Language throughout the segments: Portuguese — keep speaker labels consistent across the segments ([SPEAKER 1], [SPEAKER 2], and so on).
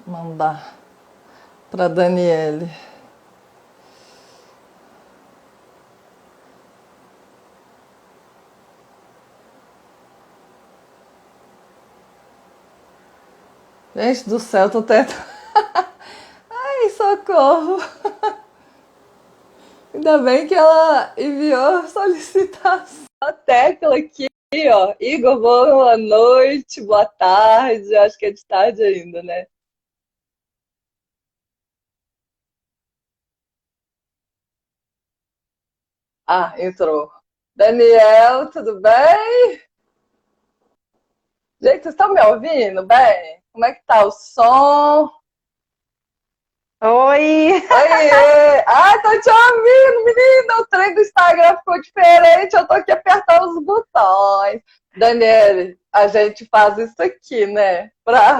[SPEAKER 1] Mandar para Daniele. Gente do céu, tô tentando. Ai, socorro! Ainda bem que ela enviou solicitação. A tecla aqui, ó. Igor, boa noite, boa tarde. Acho que é de tarde ainda, né? Ah, entrou. Daniel, tudo bem? Gente, vocês estão me ouvindo bem? Como é que tá o som?
[SPEAKER 2] Oi!
[SPEAKER 1] Oiê! Ai, tô te ouvindo, menina! O trem do Instagram ficou diferente, eu tô aqui apertando os botões. Daniele, a gente faz isso aqui, né? Pra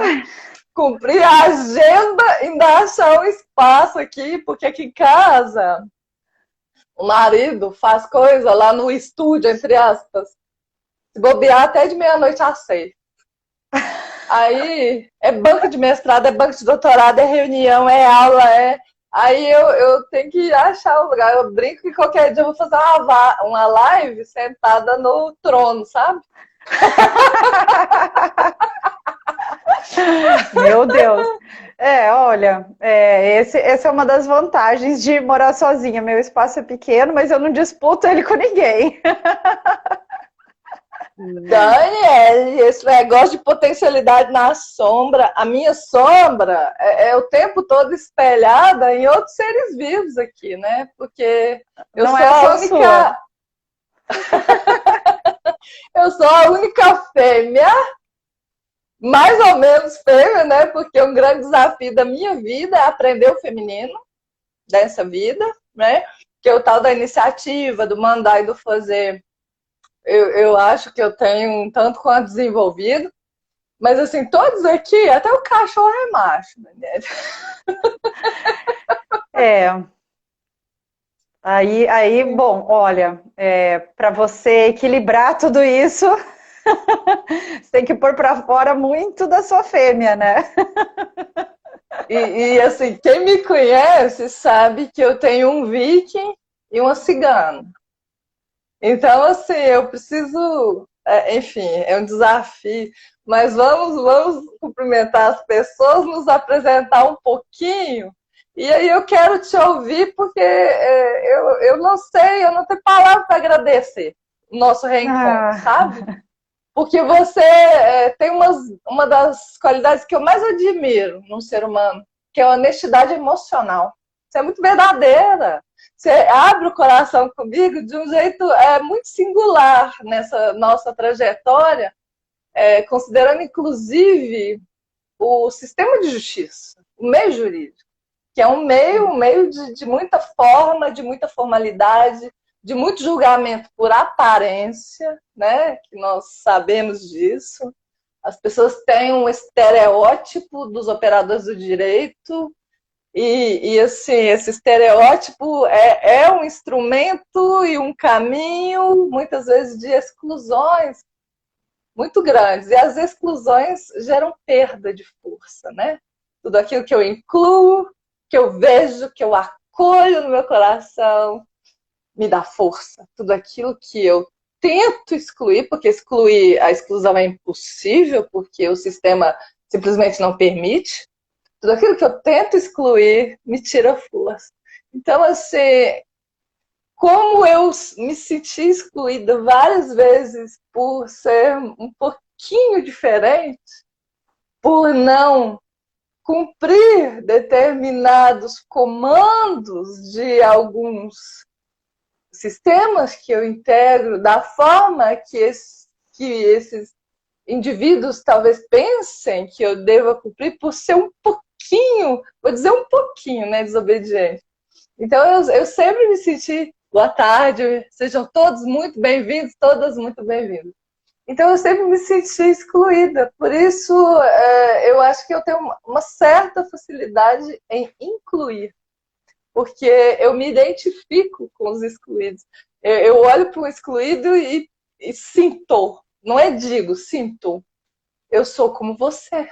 [SPEAKER 1] cumprir a agenda e ainda achar um espaço aqui, porque aqui em casa o marido faz coisa lá no estúdio, entre aspas. Se bobear até de meia-noite às 6. Aí é banco de mestrado, é banco de doutorado, é reunião, é aula, é. Aí eu tenho que achar um lugar. Eu brinco que qualquer dia eu vou fazer uma live sentada no trono, sabe?
[SPEAKER 2] Meu Deus. Olha, essa é uma das vantagens de morar sozinha. Meu espaço é pequeno, mas eu não disputo ele com ninguém.
[SPEAKER 1] Daniel, esse negócio de potencialidade na sombra, a minha sombra é o tempo todo espelhada em outros seres vivos aqui, né? Porque eu
[SPEAKER 2] Não
[SPEAKER 1] sou
[SPEAKER 2] é
[SPEAKER 1] a
[SPEAKER 2] só sua.
[SPEAKER 1] única, eu sou a única fêmea, mais ou menos fêmea, né? Porque um grande desafio da minha vida é aprender o feminino dessa vida, né? Que é o tal da iniciativa, do mandar e do fazer. Eu acho que eu tenho um tanto quanto desenvolvido. Mas assim, todos aqui, até o cachorro é macho, né?
[SPEAKER 2] É, bom, olha, para você equilibrar tudo isso, você tem que pôr para fora muito da sua fêmea, né?
[SPEAKER 1] Assim, quem me conhece sabe que eu tenho um viking e uma cigana. Então, assim, eu preciso, enfim, é um desafio. Mas vamos cumprimentar as pessoas, nos apresentar um pouquinho. E aí eu quero te ouvir, porque eu não sei, eu não tenho palavra para agradecer o nosso reencontro,
[SPEAKER 2] Ah,
[SPEAKER 1] sabe? Porque você tem uma das qualidades que eu mais admiro num ser humano, que é a honestidade emocional. Você é muito verdadeira. Você abre o coração comigo de um jeito muito singular nessa nossa trajetória, considerando inclusive o sistema de justiça, o meio jurídico, que é um meio de muita forma, de muita formalidade, de muito julgamento por aparência, né? Que nós sabemos disso. As pessoas têm um estereótipo dos operadores do direito, assim, esse estereótipo é um instrumento e um caminho, muitas vezes, de exclusões muito grandes. E as exclusões geram perda de força, né? Tudo aquilo que eu incluo, que eu vejo, que eu acolho no meu coração, me dá força. Tudo aquilo que eu tento excluir, porque excluir a exclusão é impossível, porque o sistema simplesmente não permite. Tudo aquilo que eu tento excluir me tira força. Então, assim, como eu me senti excluída várias vezes por ser um pouquinho diferente, por não cumprir determinados comandos de alguns sistemas que eu integro, da forma que esses indivíduos talvez pensem que eu deva cumprir, por ser um pouquinho, vou dizer um pouquinho, né, desobediente. Então eu sempre me senti, boa tarde, sejam todos muito bem-vindos, todas muito bem-vindas. Então eu sempre me senti excluída, por isso eu acho que eu tenho uma certa facilidade em incluir, porque eu me identifico com os excluídos. Eu olho para um excluído e sinto, não é digo, sinto, eu sou como você.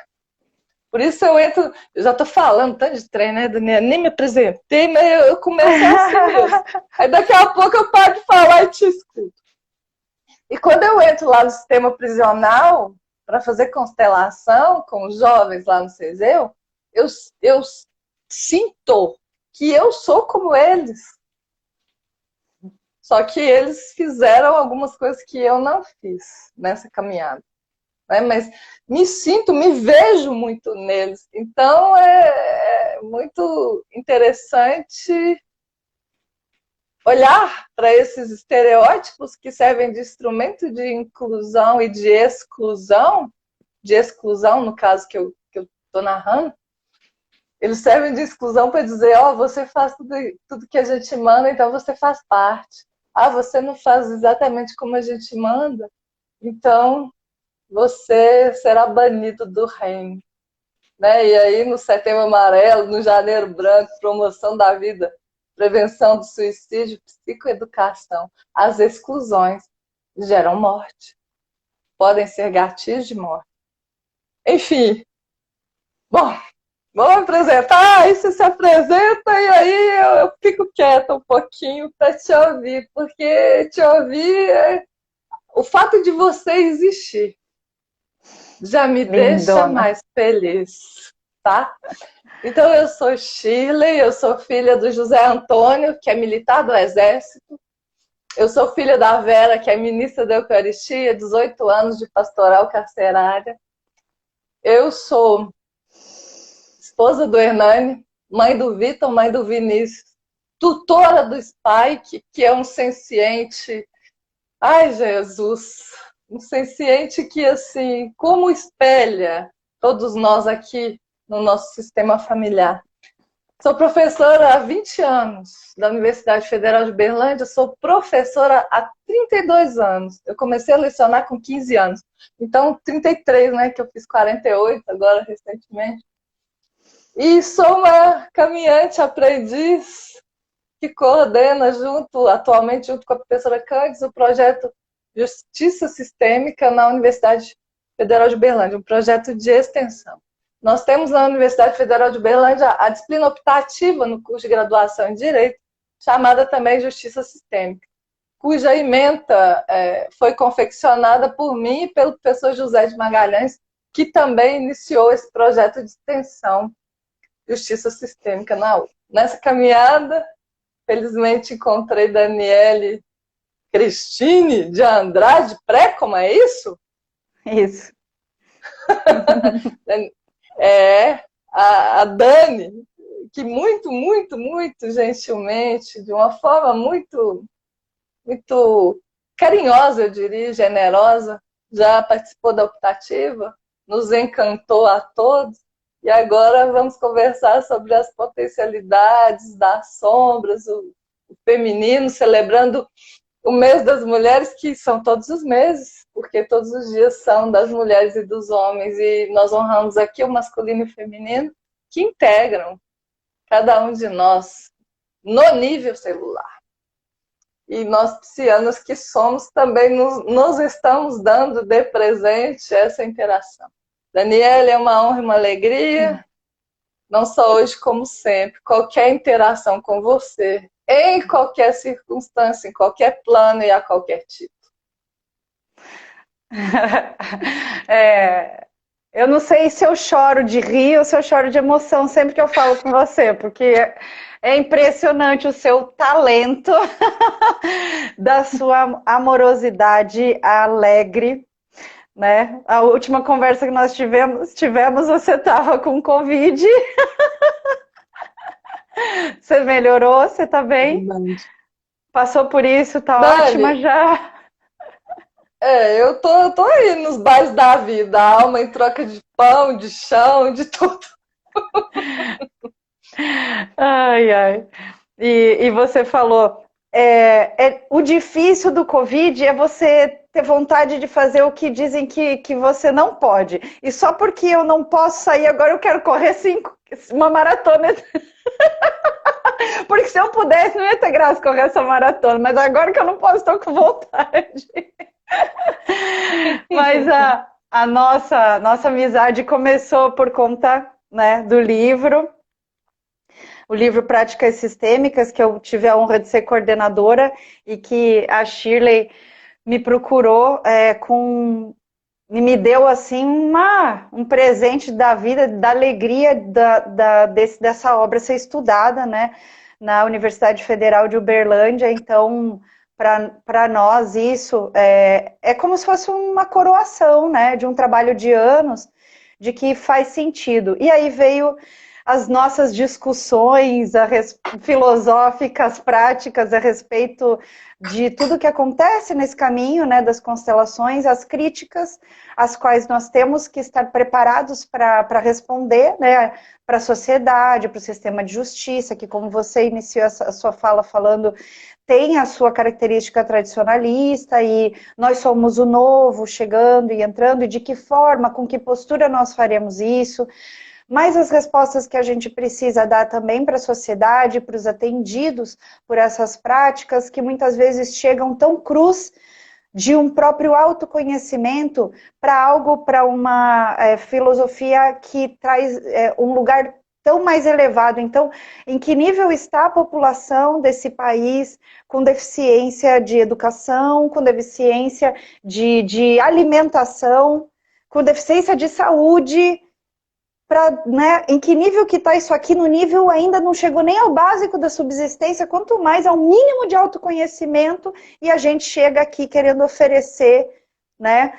[SPEAKER 1] Por isso eu entro, eu já tô falando tanto de trem, né, Daniela? Nem me apresentei, mas eu comecei assim mesmo. Aí daqui a pouco eu paro de falar e te escuto. E quando eu entro lá no sistema prisional, para fazer constelação com os jovens lá no CESEU, eu sinto que eu sou como eles. Só que eles fizeram algumas coisas que eu não fiz nessa caminhada. Né? Mas me vejo muito neles. Então é muito interessante olhar para esses estereótipos que servem de instrumento de inclusão e de exclusão no caso que eu estou narrando, eles servem de exclusão para dizer, ó, você faz tudo que a gente manda, então você faz parte. Ah, você não faz exatamente como a gente manda, então você será banido do reino. Né? E aí, no Setembro Amarelo, no Janeiro Branco, promoção da vida, prevenção do suicídio, psicoeducação, as exclusões geram morte. Podem ser gatilhos de morte. Enfim, bom, vamos apresentar, aí você se apresenta e aí eu fico quieta um pouquinho para te ouvir, porque te ouvir, o fato de você existir já me deixa mais feliz, tá? Então eu sou Shirley, eu sou filha do José Antônio, que é militar do Exército. Eu sou filha da Vera, que é ministra da Eucaristia, 18 anos de pastoral carcerária. Eu sou esposa do Hernani, mãe do Vitor, mãe do Vinícius, tutora do Spike, que é um senciente. Ai, Jesus! Um senciente que, assim, como espelha todos nós aqui no nosso sistema familiar. Sou professora há 20 anos da Universidade Federal de Berlândia, sou professora há 32 anos. Eu comecei a lecionar com 15 anos. Então, 33, né, que eu fiz 48 agora, recentemente. E sou uma caminhante aprendiz que coordena atualmente junto com a professora Cândido, o projeto Justiça Sistêmica na Universidade Federal de Berlândia, um projeto de extensão. Nós temos na Universidade Federal de Berlândia a disciplina optativa no curso de graduação em Direito, chamada também Justiça Sistêmica, cuja ementa foi confeccionada por mim e pelo professor José de Magalhães, que também iniciou esse projeto de extensão Justiça Sistêmica na UF. Nessa caminhada, felizmente encontrei Daniele Cristine de Andrade Précoma, é isso?
[SPEAKER 2] Isso.
[SPEAKER 1] A Dani, que muito, muito, muito gentilmente, de uma forma muito, muito carinhosa, eu diria, generosa, já participou da optativa, nos encantou a todos. E agora vamos conversar sobre as potencialidades das sombras, o feminino, celebrando o mês das mulheres, que são todos os meses, porque todos os dias são das mulheres e dos homens, e nós honramos aqui o masculino e o feminino, que integram cada um de nós no nível celular. E nós, psianos que somos, também nos estamos dando de presente essa interação. Daniela, é uma honra e uma alegria, não só hoje como sempre, qualquer interação com você, em qualquer circunstância, em qualquer plano e a qualquer tipo.
[SPEAKER 2] Eu não sei se eu choro de rir ou se eu choro de emoção sempre que eu falo com você, porque é impressionante o seu talento, da sua amorosidade alegre, né? A última conversa que nós tivemos você estava com Covid. Você melhorou? Você está bem? Passou por isso, está ótima já.
[SPEAKER 1] Eu tô aí nos bares da vida, a alma em troca de pão, de chão, de tudo.
[SPEAKER 2] Ai, ai. E você falou, o difícil do Covid é você ter vontade de fazer o que dizem que você não pode. E só porque eu não posso sair agora, eu quero correr uma maratona. Porque se eu pudesse, não ia ter graça correr essa maratona. Mas agora que eu não posso, estou com vontade. Mas a nossa amizade começou por conta, né, do livro. O livro Práticas Sistêmicas, que eu tive a honra de ser coordenadora e que a Shirley me procurou e me deu assim um presente da vida, da alegria dessa obra ser estudada, né, na Universidade Federal de Uberlândia. Então, para nós isso é como se fosse uma coroação, né, de um trabalho de anos, de que faz sentido. E aí veio as nossas discussões filosóficas, práticas a respeito de tudo que acontece nesse caminho, né, das constelações, as críticas, as quais nós temos que estar preparados para responder, né, para a sociedade, para o sistema de justiça, que, como você iniciou a sua fala falando, tem a sua característica tradicionalista, e nós somos o novo chegando e entrando, e de que forma, com que postura nós faremos isso. Mas as respostas que a gente precisa dar também para a sociedade, para os atendidos por essas práticas, que muitas vezes chegam tão crus de um próprio autoconhecimento para uma filosofia que traz um lugar tão mais elevado. Então, em que nível está a população desse país com deficiência de educação, com deficiência de alimentação, com deficiência de saúde? Né, em que nível que está isso aqui? No nível ainda não chegou nem ao básico da subsistência, quanto mais ao mínimo de autoconhecimento, e a gente chega aqui querendo oferecer, né,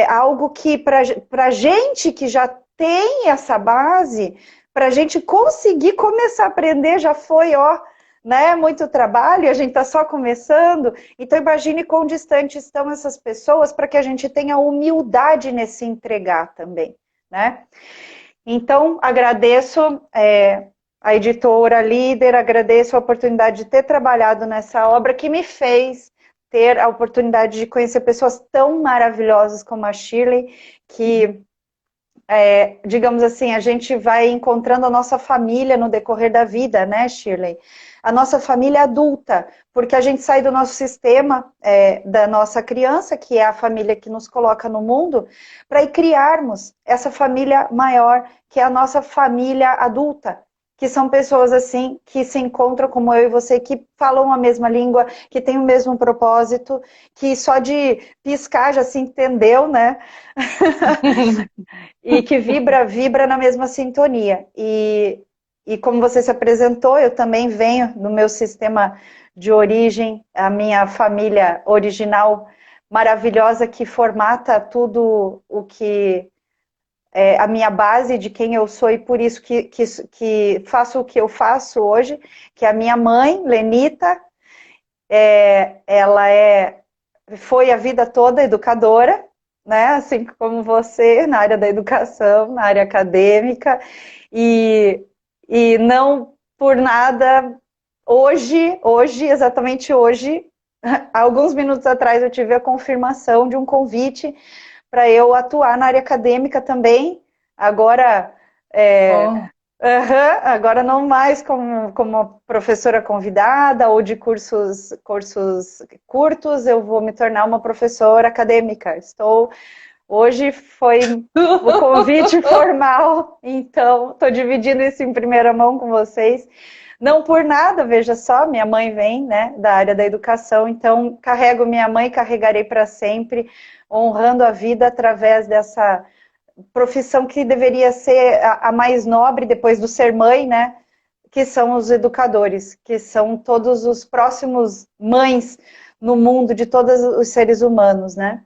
[SPEAKER 2] algo que para a gente que já tem essa base, para a gente conseguir começar a aprender, já foi, né, muito trabalho, e a gente está só começando. Então imagine quão distante estão essas pessoas, para que a gente tenha humildade nesse entregar também, né? Então, agradeço a editora líder, agradeço a oportunidade de ter trabalhado nessa obra, que me fez ter a oportunidade de conhecer pessoas tão maravilhosas como a Shirley, que, digamos assim, a gente vai encontrando a nossa família no decorrer da vida, né, Shirley? A nossa família adulta, porque a gente sai do nosso sistema, da nossa criança, que é a família que nos coloca no mundo, para ir criarmos essa família maior, que é a nossa família adulta, que são pessoas assim, que se encontram como eu e você, que falam a mesma língua, que têm o mesmo propósito, que só de piscar já se entendeu, né? E que vibra na mesma sintonia. E como você se apresentou, eu também venho do meu sistema de origem, a minha família original maravilhosa, que formata tudo o que é a minha base de quem eu sou, e por isso que faço o que eu faço hoje, que a minha mãe, Lenita, ela foi a vida toda educadora, né? Assim como você, na área da educação, na área acadêmica, e não por nada, hoje, exatamente hoje, alguns minutos atrás eu tive a confirmação de um convite para eu atuar na área acadêmica também, agora, agora não mais como professora convidada ou de cursos curtos, eu vou me tornar uma professora acadêmica. Hoje foi o convite formal, então estou dividindo isso em primeira mão com vocês. Não por nada, veja só, minha mãe vem, né, da área da educação, então carrego minha mãe, carregarei para sempre, honrando a vida através dessa profissão que deveria ser a mais nobre depois do ser mãe, né, que são os educadores, que são todos os próximos mães no mundo de todos os seres humanos, né.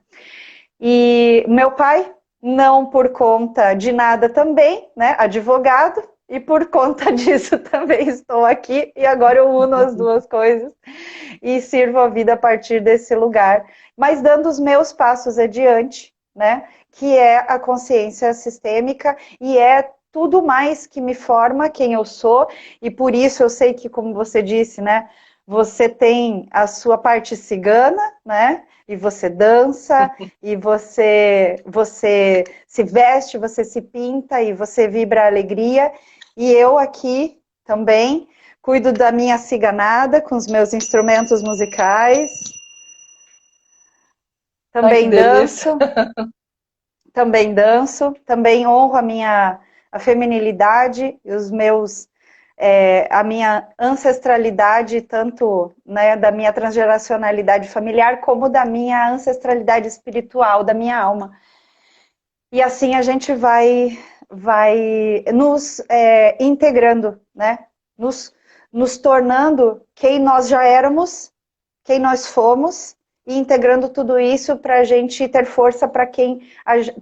[SPEAKER 2] E meu pai, não por conta de nada também, né, advogado, e por conta disso também estou aqui, e agora eu uno as duas coisas e sirvo a vida a partir desse lugar, mas dando os meus passos adiante, né, que é a consciência sistêmica, e é tudo mais que me forma quem eu sou, e por isso eu sei que, como você disse, né, você tem a sua parte cigana, né, e você dança, e você se veste, você se pinta, e você vibra a alegria, e eu aqui também cuido da minha ciganada com os meus instrumentos musicais. Também danço. também danço, também honro a feminilidade e os meus, a minha ancestralidade, tanto, né, da minha transgeracionalidade familiar, como da minha ancestralidade espiritual, da minha alma. E assim a gente vai nos integrando, né? Nos tornando quem nós já éramos, quem nós fomos, e integrando tudo isso para a gente ter força para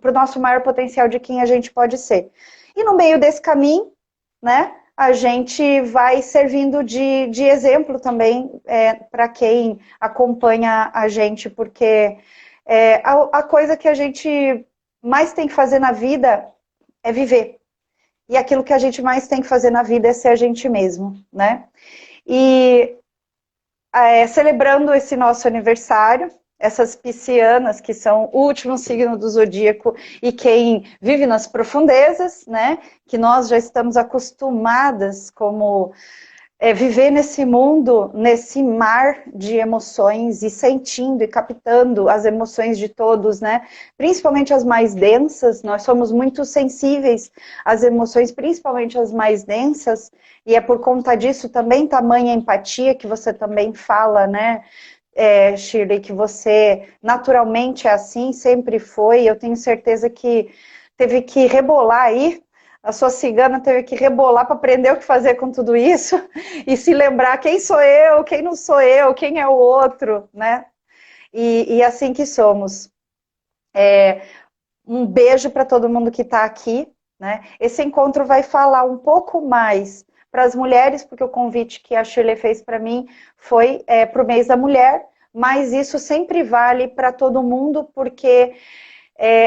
[SPEAKER 2] o nosso maior potencial de quem a gente pode ser. E no meio desse caminho, né, a gente vai servindo de exemplo também para quem acompanha a gente, porque a coisa que a gente mais tem que fazer na vida é viver. E aquilo que a gente mais tem que fazer na vida é ser a gente mesmo, né? E celebrando esse nosso aniversário, essas piscianas, que são o último signo do zodíaco e quem vive nas profundezas, né? Que nós já estamos acostumadas como viver nesse mundo, nesse mar de emoções e sentindo e captando as emoções de todos, né? Principalmente as mais densas, nós somos muito sensíveis às emoções, principalmente as mais densas, e é por conta disso também tamanha empatia que você também fala, né? Shirley, que você naturalmente é assim, sempre foi, eu tenho certeza que teve que rebolar aí, a sua cigana teve que rebolar para aprender o que fazer com tudo isso e se lembrar quem sou eu, quem não sou eu, quem é o outro, né? E assim que somos. Um beijo para todo mundo que está aqui, né? Esse encontro vai falar um pouco mais para as mulheres, porque o convite que a Shirley fez para mim foi para o mês da mulher, mas isso sempre vale para todo mundo, porque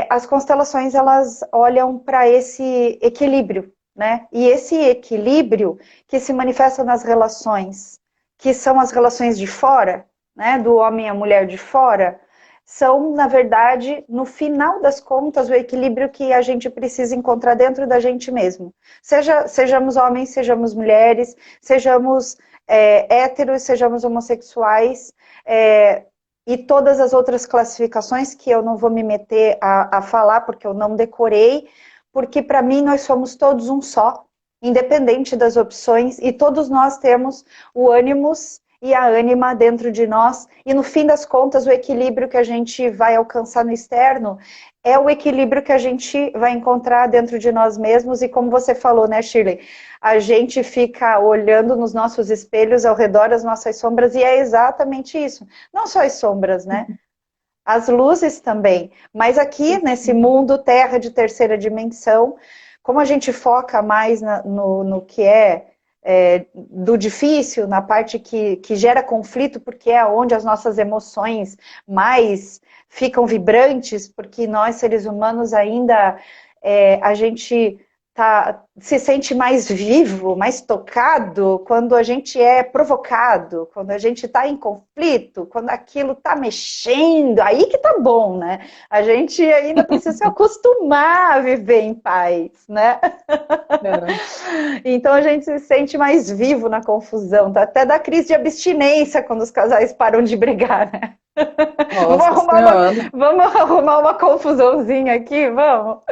[SPEAKER 2] as constelações, elas olham para esse equilíbrio, né? E esse equilíbrio que se manifesta nas relações, que são as relações de fora, né? Do homem e a mulher de fora, são, na verdade, no final das contas, o equilíbrio que a gente precisa encontrar dentro da gente mesmo. Sejamos homens, sejamos mulheres, sejamos héteros, sejamos homossexuais, e todas as outras classificações que eu não vou me meter a falar, porque eu não decorei, porque para mim nós somos todos um só, independente das opções, e todos nós temos o ânimos e a ânima dentro de nós, e no fim das contas o equilíbrio que a gente vai alcançar no externo é o equilíbrio que a gente vai encontrar dentro de nós mesmos, e como você falou, né, Shirley? A gente fica olhando nos nossos espelhos ao redor das nossas sombras, e é exatamente isso. Não só as sombras, né? As luzes também. Mas aqui, nesse mundo terra de terceira dimensão, como a gente foca mais no que do difícil, na parte que gera conflito, porque é onde as nossas emoções mais ficam vibrantes, porque nós, seres humanos, ainda a gente se sente mais vivo, mais tocado, quando a gente é provocado, quando a gente está em conflito, quando aquilo está mexendo, aí que tá bom, né? A gente ainda precisa se acostumar a viver em paz, né? Então a gente se sente mais vivo na confusão, tá? Até da crise de abstinência quando os casais param de brigar, né? Vamos arrumar uma confusãozinha aqui, vamos?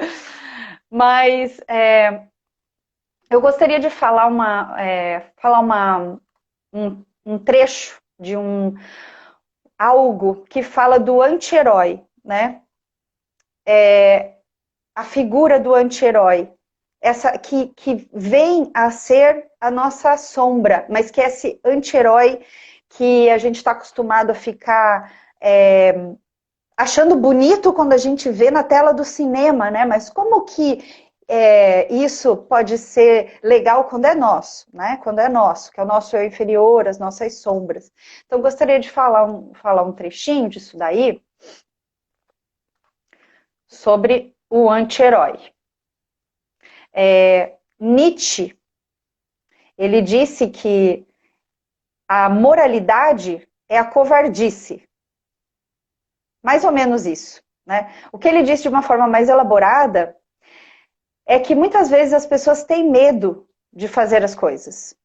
[SPEAKER 2] Mas eu gostaria de falar um trecho de algo que fala do anti-herói, né? A figura do anti-herói, essa que vem a ser a nossa sombra, mas que é esse anti-herói que a gente está acostumado a ficar achando bonito quando a gente vê na tela do cinema, né? Mas como que isso pode ser legal quando é nosso, né? Quando é nosso, que é o nosso eu inferior, as nossas sombras. Então, gostaria de falar um trechinho disso daí, sobre o anti-herói. Nietzsche, ele disse que a moralidade é a covardice. Mais ou menos isso, né? O que ele disse de uma forma mais elaborada é que muitas vezes as pessoas têm medo de fazer as coisas.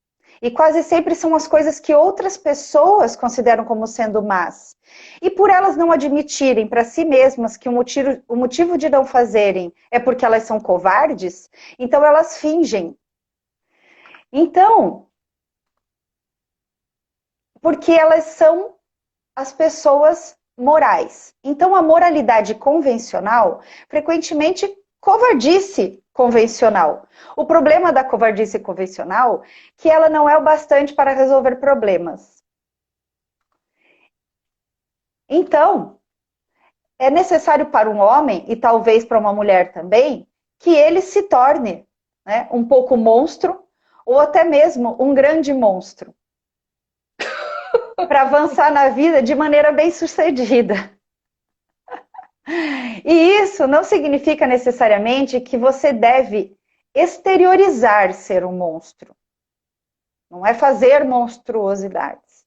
[SPEAKER 2] E quase sempre são as coisas que outras pessoas consideram como sendo más. E por elas não admitirem para si mesmas que o motivo de não fazerem é porque elas são covardes, então elas fingem. Então, porque elas são as pessoas morais. Então, a moralidade convencional, frequentemente, covardice convencional. O problema da covardice convencional é que ela não é o bastante para resolver problemas. Então, é necessário para um homem, e talvez para uma mulher também, que ele se torne, né, um pouco monstro, ou até mesmo um grande monstro, para avançar na vida de maneira bem sucedida. E isso não significa necessariamente que você deve exteriorizar ser um monstro. Não é fazer monstruosidades.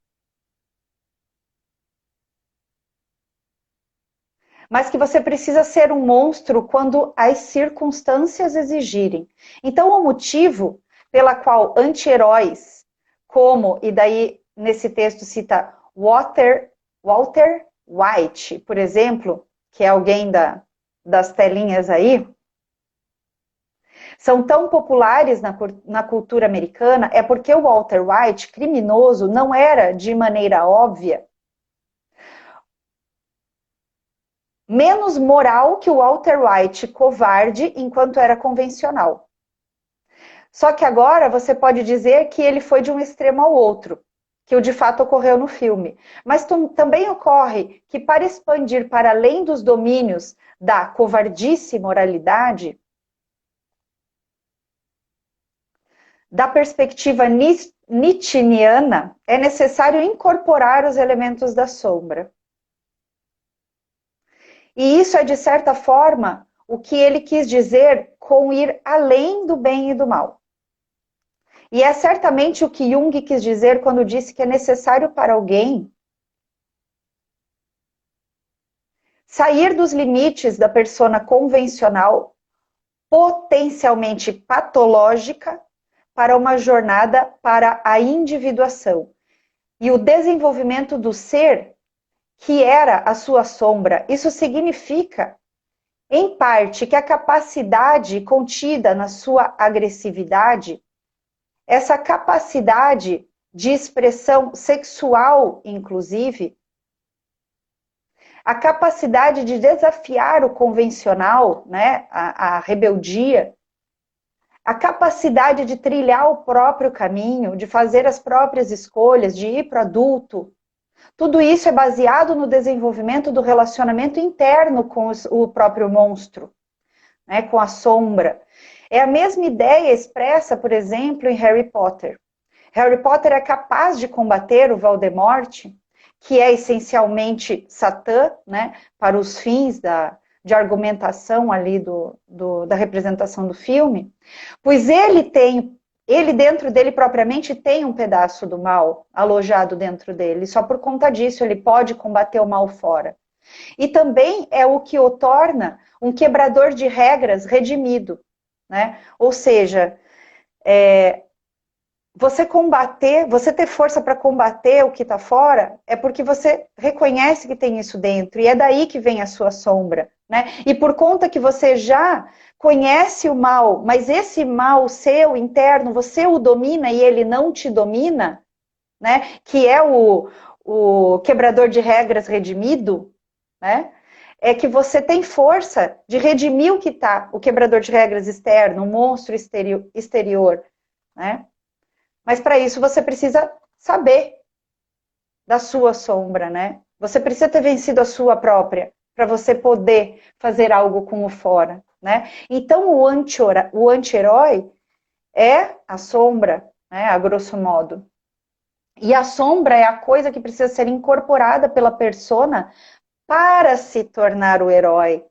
[SPEAKER 2] Mas que você precisa ser um monstro quando as circunstâncias exigirem. Então, o motivo pela qual anti-heróis, como, e daí nesse texto cita Walter White, por exemplo, que é alguém das telinhas aí, são tão populares na cultura americana é porque o Walter White, criminoso, não era de maneira óbvia menos moral que o Walter White covarde enquanto era convencional. Só que agora você pode dizer que ele foi de um extremo ao outro, que o de fato ocorreu no filme. Mas também ocorre que para expandir para além dos domínios da covardice e moralidade, da perspectiva nietzscheana, é necessário incorporar os elementos da sombra. E isso é, de certa forma, o que ele quis dizer com ir além do bem e do mal. E é certamente o que Jung quis dizer quando disse que é necessário para alguém sair dos limites da persona convencional, potencialmente patológica, para uma jornada para a individuação e o desenvolvimento do ser que era a sua sombra. Isso significa, em parte, que a capacidade contida na sua agressividade, essa capacidade de expressão sexual, inclusive, a capacidade de desafiar o convencional, né, a rebeldia, a capacidade de trilhar o próprio caminho, de fazer as próprias escolhas, de ir para o adulto. Tudo isso é baseado no desenvolvimento do relacionamento interno com o próprio monstro, né, com a sombra. É a mesma ideia expressa, por exemplo, em Harry Potter. Harry Potter é capaz de combater o Voldemort, que é essencialmente Satã, né, para os fins de argumentação ali da representação do filme, pois ele dentro dele propriamente tem um pedaço do mal alojado dentro dele, só por conta disso ele pode combater o mal fora. E também é o que o torna um quebrador de regras redimido, né? Ou seja, você ter força para combater o que está fora, é porque você reconhece que tem isso dentro, e é daí que vem a sua sombra, né? E por conta que você já conhece o mal, mas esse mal seu interno, você o domina e ele não te domina, né? Que é o quebrador de regras redimido, né? É que você tem força de redimir o que está, o quebrador de regras externo, o monstro exterior, né? Mas para isso você precisa saber da sua sombra, né? Você precisa ter vencido a sua própria para você poder fazer algo com o fora, né? Então o anti-herói é a sombra, né? A grosso modo. E a sombra é a coisa que precisa ser incorporada pela persona para se tornar o herói.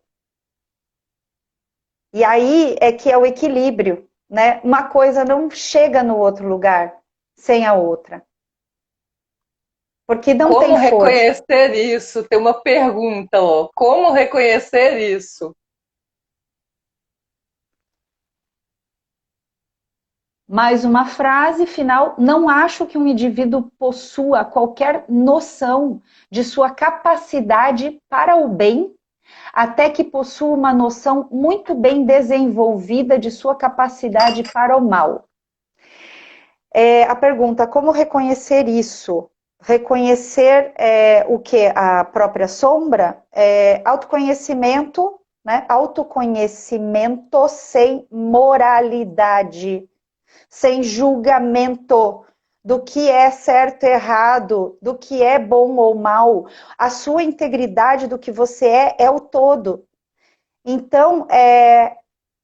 [SPEAKER 2] E aí é que é o equilíbrio, né? Uma coisa não chega no outro lugar sem a outra. Porque não tem força.
[SPEAKER 1] Como reconhecer isso? Tem uma pergunta, ó. Como reconhecer isso?
[SPEAKER 2] Mais uma frase final. Não acho que um indivíduo possua qualquer noção de sua capacidade para o bem, até que possua uma noção muito bem desenvolvida de sua capacidade para o mal. A pergunta, como reconhecer isso? Reconhecer o que? A própria sombra? Autoconhecimento, né? Autoconhecimento sem moralidade, sem julgamento do que é certo e errado, do que é bom ou mal. A sua integridade do que você é o todo. Então, é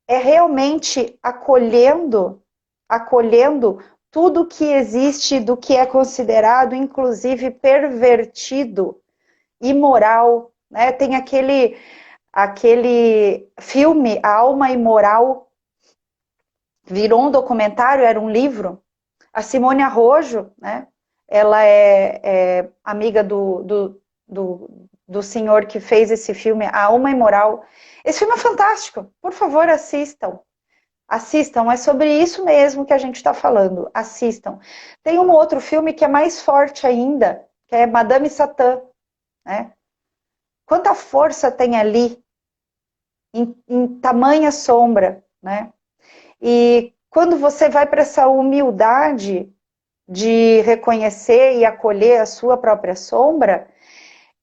[SPEAKER 2] realmente acolhendo tudo que existe, do que é considerado, inclusive pervertido, imoral, né? Tem aquele filme, A Alma Imoral, virou um documentário, era um livro. A Simone Arrojo, né? Ela é amiga do senhor que fez esse filme, A Alma Imoral. Esse filme é fantástico, por favor, assistam. Assistam, é sobre isso mesmo que a gente está falando. Assistam. Tem um outro filme que é mais forte ainda, que é Madame Satã, né? Quanta força tem ali, em tamanha sombra, né? E quando você vai para essa humildade de reconhecer e acolher a sua própria sombra,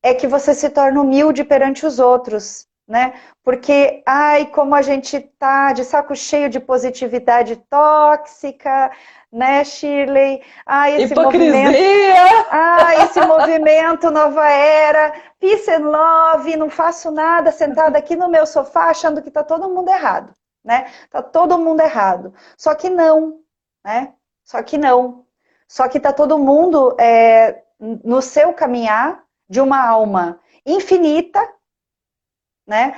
[SPEAKER 2] é que você se torna humilde perante os outros, né? Porque, ai, como a gente tá de saco cheio de positividade tóxica, né, Shirley? Ai,
[SPEAKER 1] Hipocrisia!
[SPEAKER 2] esse movimento nova era, peace and love, não faço nada, sentada aqui no meu sofá achando que tá todo mundo errado, né? Tá todo mundo errado. Só que não, né? Só que não. Só que tá todo mundo no seu caminhar de uma alma infinita, né?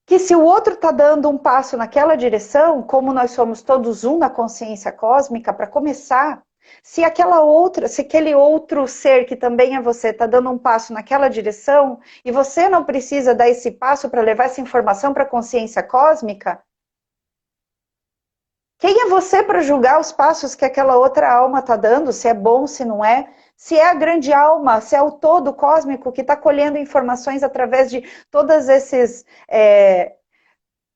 [SPEAKER 2] Que se o outro está dando um passo naquela direção, como nós somos todos um na consciência cósmica, para começar, se aquele outro ser que também é você está dando um passo naquela direção, e você não precisa dar esse passo para levar essa informação para a consciência cósmica, quem é você para julgar os passos que aquela outra alma está dando, se é bom, se não é? Se é a grande alma, se é o todo cósmico que está colhendo informações através de todos esses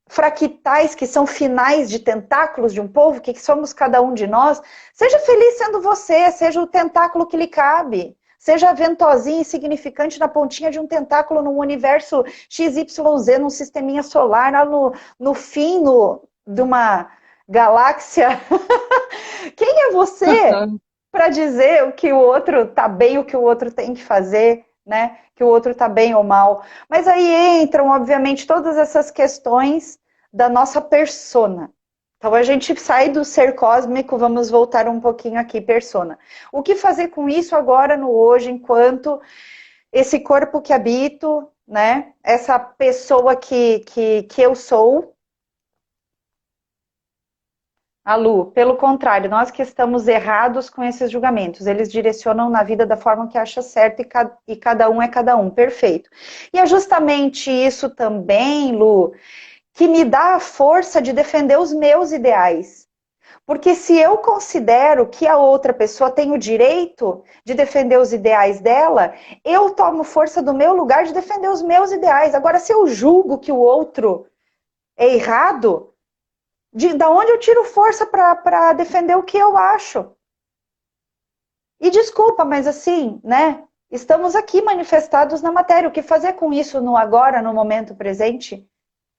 [SPEAKER 2] fractais que são finais de tentáculos de um povo, que somos cada um de nós, seja feliz sendo você, seja o tentáculo que lhe cabe. Seja a ventosinha insignificante na pontinha de um tentáculo num universo XYZ, num sisteminha solar, lá no fim de uma galáxia. Quem é você para dizer o que o outro está bem, o que o outro tem que fazer, né? Que o outro está bem ou mal? Mas aí entram, obviamente, todas essas questões da nossa persona. Então a gente sai do ser cósmico, vamos voltar um pouquinho aqui, persona. O que fazer com isso agora no hoje, enquanto esse corpo que habito, né? Essa pessoa que eu sou. A Lu, pelo contrário, nós que estamos errados com esses julgamentos, eles direcionam na vida da forma que acha certo e cada um é cada um, perfeito. E é justamente isso também, Lu, que me dá a força de defender os meus ideais. Porque se eu considero que a outra pessoa tem o direito de defender os ideais dela, eu tomo força do meu lugar de defender os meus ideais. Agora, se eu julgo que o outro é errado, da onde eu tiro força para defender o que eu acho? E desculpa, mas assim, né? Estamos aqui manifestados na matéria. O que fazer com isso no agora, no momento presente?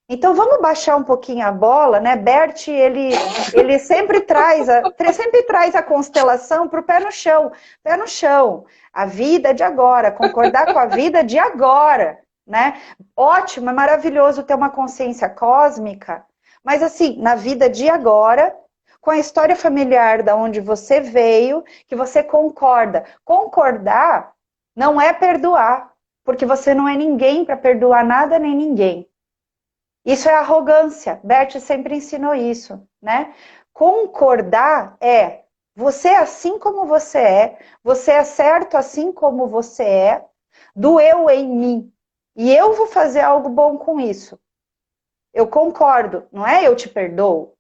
[SPEAKER 2] Então vamos baixar um pouquinho a bola, né? Bert, ele sempre traz a constelação para o pé no chão. Pé no chão. A vida de agora, concordar com a vida de agora, né? Ótimo, é maravilhoso ter uma consciência cósmica, mas assim, na vida de agora, com a história familiar da onde você veio, que você concorda. Concordar não é perdoar, porque você não é ninguém para perdoar nada nem ninguém. Isso é arrogância. Bert sempre ensinou isso, né? Concordar é você é assim como você é certo assim como você é, doeu em mim. E eu vou fazer algo bom com isso. Eu concordo, não é eu te perdoo.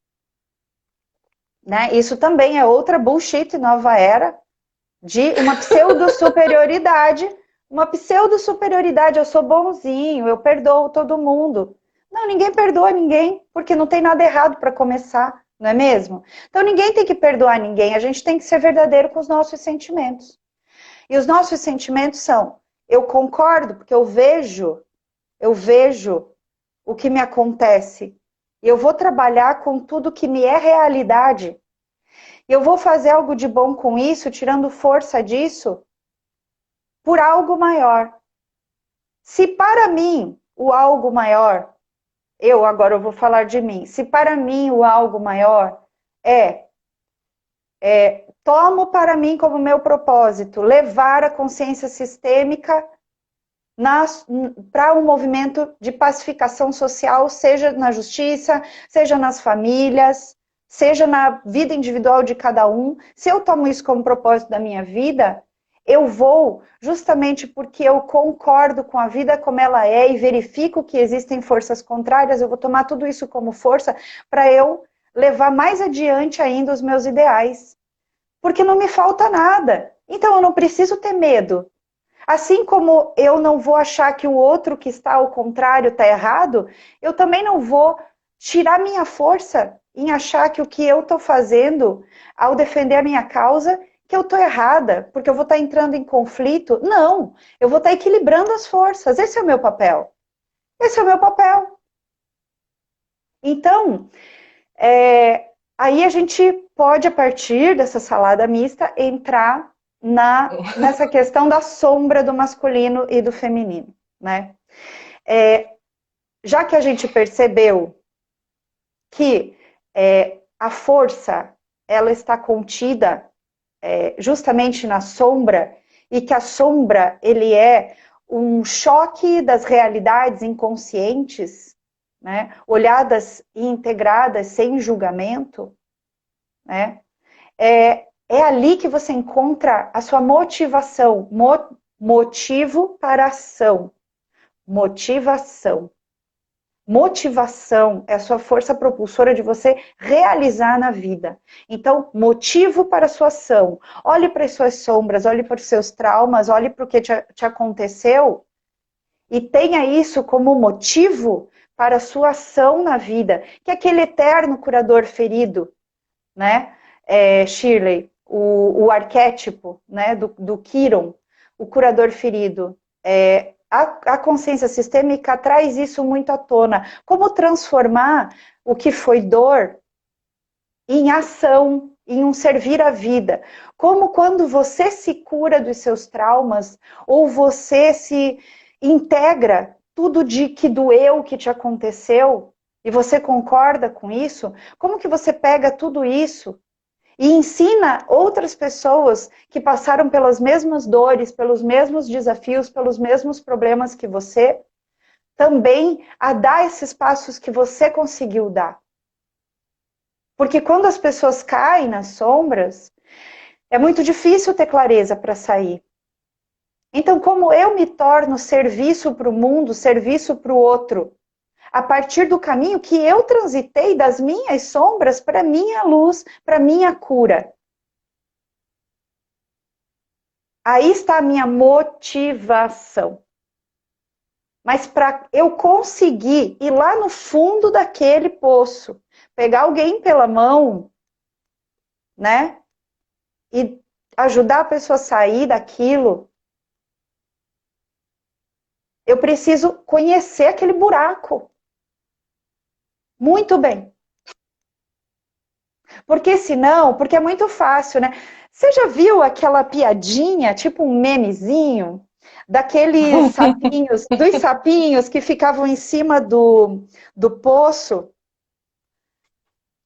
[SPEAKER 2] né? Isso também é outra bullshit nova era de uma pseudo-superioridade. Uma pseudo-superioridade, eu sou bonzinho, eu perdoo todo mundo. Não, ninguém perdoa ninguém, porque não tem nada errado para começar, não é mesmo? Então ninguém tem que perdoar ninguém, a gente tem que ser verdadeiro com os nossos sentimentos. E os nossos sentimentos são, eu concordo, porque eu vejo o que me acontece, e eu vou trabalhar com tudo que me é realidade. E eu vou fazer algo de bom com isso, tirando força disso, por algo maior. Se para mim o algo maior, agora eu vou falar de mim, se para mim o algo maior tomo para mim como meu propósito levar a consciência sistêmica para um movimento de pacificação social, seja na justiça, seja nas famílias, seja na vida individual de cada um. Se eu tomo isso como propósito da minha vida, eu vou, justamente porque eu concordo com a vida como ela é e verifico que existem forças contrárias, eu vou tomar tudo isso como força para eu levar mais adiante ainda os meus ideais. Porque não me falta nada. Então eu não preciso ter medo. Assim como eu não vou achar que o outro que está ao contrário está errado, eu também não vou tirar minha força em achar que o que eu estou fazendo ao defender a minha causa, que eu estou errada, porque eu vou estar entrando em conflito. Não, eu vou estar equilibrando as forças. Esse é o meu papel. Esse é o meu papel. Então, aí a gente pode, a partir dessa salada mista, entrar nessa questão da sombra do masculino e do feminino, né? Já que a gente percebeu que a força ela está contida justamente na sombra, e que a sombra ele é um choque das realidades inconscientes, né? Olhadas e integradas sem julgamento, né? É ali que você encontra a sua motivação, motivo para ação, motivação. Motivação é a sua força propulsora de você realizar na vida. Então, motivo para a sua ação. Olhe para as suas sombras, olhe para os seus traumas, olhe para o que te aconteceu e tenha isso como motivo para a sua ação na vida. Que é aquele eterno curador ferido, né? Shirley, o arquétipo, né, do Chiron, o curador ferido. A consciência sistêmica traz isso muito à tona. Como transformar o que foi dor em ação, em um servir à vida. Como quando você se cura dos seus traumas, ou você se integra tudo de que doeu, que te aconteceu, e você concorda com isso, como que você pega tudo isso e ensina outras pessoas que passaram pelas mesmas dores, pelos mesmos desafios, pelos mesmos problemas que você, também a dar esses passos que você conseguiu dar. Porque quando as pessoas caem nas sombras, é muito difícil ter clareza para sair. Então, como eu me torno serviço para o mundo, serviço para o outro, a partir do caminho que eu transitei das minhas sombras para minha luz, para minha cura. Aí está a minha motivação. Mas para eu conseguir ir lá no fundo daquele poço, pegar alguém pela mão, né? E ajudar a pessoa a sair daquilo, eu preciso conhecer aquele buraco. Muito bem. Porque senão, porque é muito fácil, né? Você já viu aquela piadinha, tipo um memezinho, daqueles sapinhos, dos sapinhos que ficavam em cima do poço?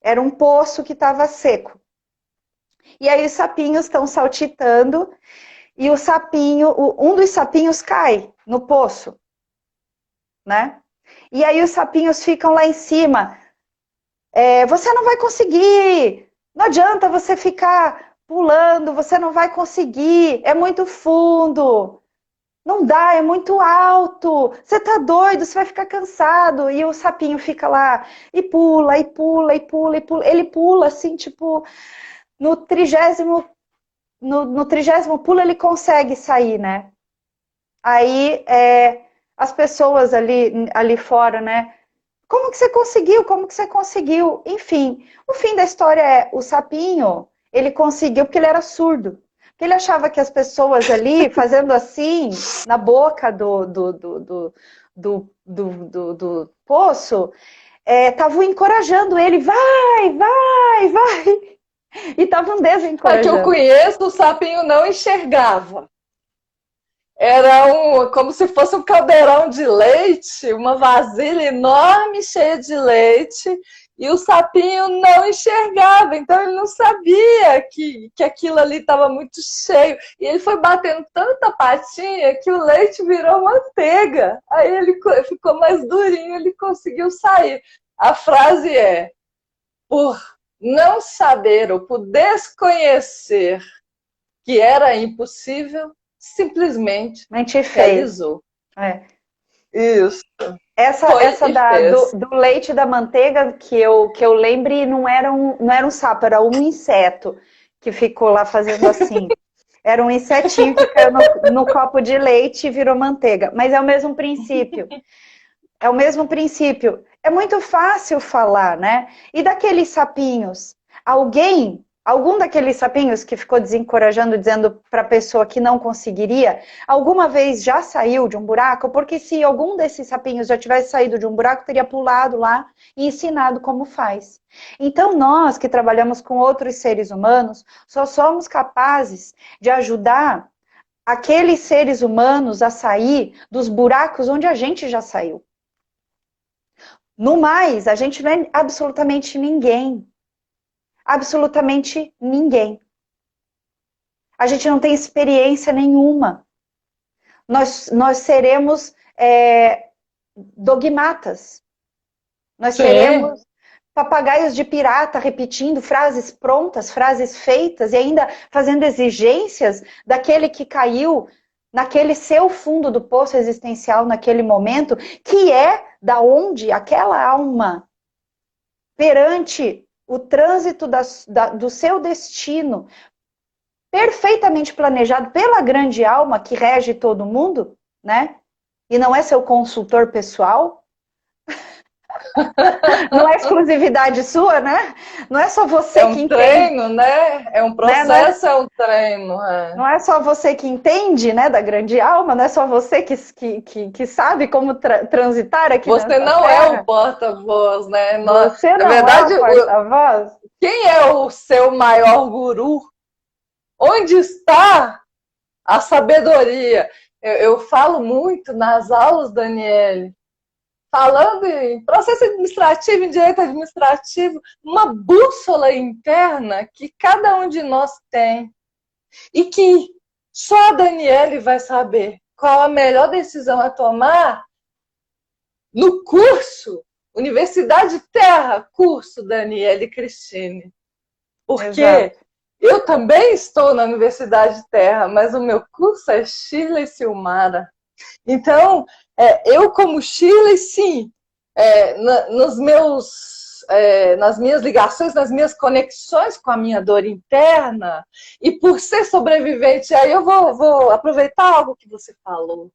[SPEAKER 2] Era um poço que estava seco. E aí os sapinhos estão saltitando e o sapinho, um dos sapinhos cai no poço, né? E aí os sapinhos ficam lá em cima. Você não vai conseguir, não adianta você ficar pulando, você não vai conseguir, é muito fundo. Não dá, é muito alto. Você tá doido, você vai ficar cansado. E o sapinho fica lá e pula, e pula, e pula, e pula. Ele pula assim, tipo, no 30º, no 30º pulo ele consegue sair, né? Aí as pessoas ali fora, né? Como que você conseguiu? Como que você conseguiu? Enfim, o fim da história é o sapinho, ele conseguiu porque ele era surdo. Porque ele achava que as pessoas ali, fazendo assim, na boca do poço, estavam encorajando ele, vai, vai, vai. E estavam
[SPEAKER 1] A que eu
[SPEAKER 2] desencorajando.
[SPEAKER 1] conheço, o sapinho não enxergava. Era como se fosse um caldeirão de leite, uma vasilha enorme cheia de leite, e o sapinho não enxergava, então ele não sabia que aquilo ali estava muito cheio. E ele foi batendo tanta patinha que o leite virou manteiga. Aí ele ficou mais durinho, ele conseguiu sair. A frase é: por não saber ou por desconhecer que era impossível, simplesmente
[SPEAKER 2] Mente fez.
[SPEAKER 1] realizou.
[SPEAKER 2] É.
[SPEAKER 1] Isso.
[SPEAKER 2] Essa
[SPEAKER 1] E fez.
[SPEAKER 2] do leite e da manteiga que eu lembre não era um sapo, era um inseto que ficou lá fazendo assim. Era um insetinho que caiu no copo de leite e virou manteiga. Mas é o mesmo princípio. É o mesmo princípio. É muito fácil falar, né? E daqueles sapinhos? Algum daqueles sapinhos que ficou desencorajando, dizendo para a pessoa que não conseguiria, alguma vez já saiu de um buraco? Porque se algum desses sapinhos já tivesse saído de um buraco, teria pulado lá e ensinado como faz. Então, nós que trabalhamos com outros seres humanos, só somos capazes de ajudar aqueles seres humanos a sair dos buracos onde a gente já saiu. No mais, a gente não é absolutamente ninguém. Absolutamente ninguém. A gente não tem experiência nenhuma. Nós seremos dogmatas. Nós
[SPEAKER 1] Sim.
[SPEAKER 2] seremos papagaios de pirata repetindo frases prontas, frases feitas e ainda fazendo exigências daquele que caiu naquele seu fundo do poço existencial naquele momento, que é da onde aquela alma, perante o trânsito do seu destino, perfeitamente planejado pela grande alma que rege todo mundo, né? E não é seu consultor pessoal, não é exclusividade sua, né? Não é só você que
[SPEAKER 1] Um
[SPEAKER 2] entende,
[SPEAKER 1] treino, né? É um
[SPEAKER 2] né?
[SPEAKER 1] processo, é um treino.
[SPEAKER 2] Não é só você que entende, né, da grande alma, não é só você que sabe como transitar aqui
[SPEAKER 1] Você
[SPEAKER 2] nessa
[SPEAKER 1] não é o
[SPEAKER 2] terra.
[SPEAKER 1] porta-voz, né?
[SPEAKER 2] Você
[SPEAKER 1] Na
[SPEAKER 2] não é
[SPEAKER 1] verdade,
[SPEAKER 2] o porta-voz.
[SPEAKER 1] quem é o seu maior guru? Onde está a sabedoria? Eu falo muito nas aulas, Daniele, falando em processo administrativo, em direito administrativo, uma bússola interna que cada um de nós tem e que só a Daniele vai saber qual a melhor decisão a tomar no curso Universidade Terra, curso Daniele Cristine. Porque
[SPEAKER 2] Exato.
[SPEAKER 1] eu também estou na Universidade Terra, mas o meu curso é Shirley Silmara. Então, eu como Shirley, sim, nas minhas ligações, nas minhas conexões com a minha dor interna, e por ser sobrevivente, aí eu vou aproveitar algo que você falou.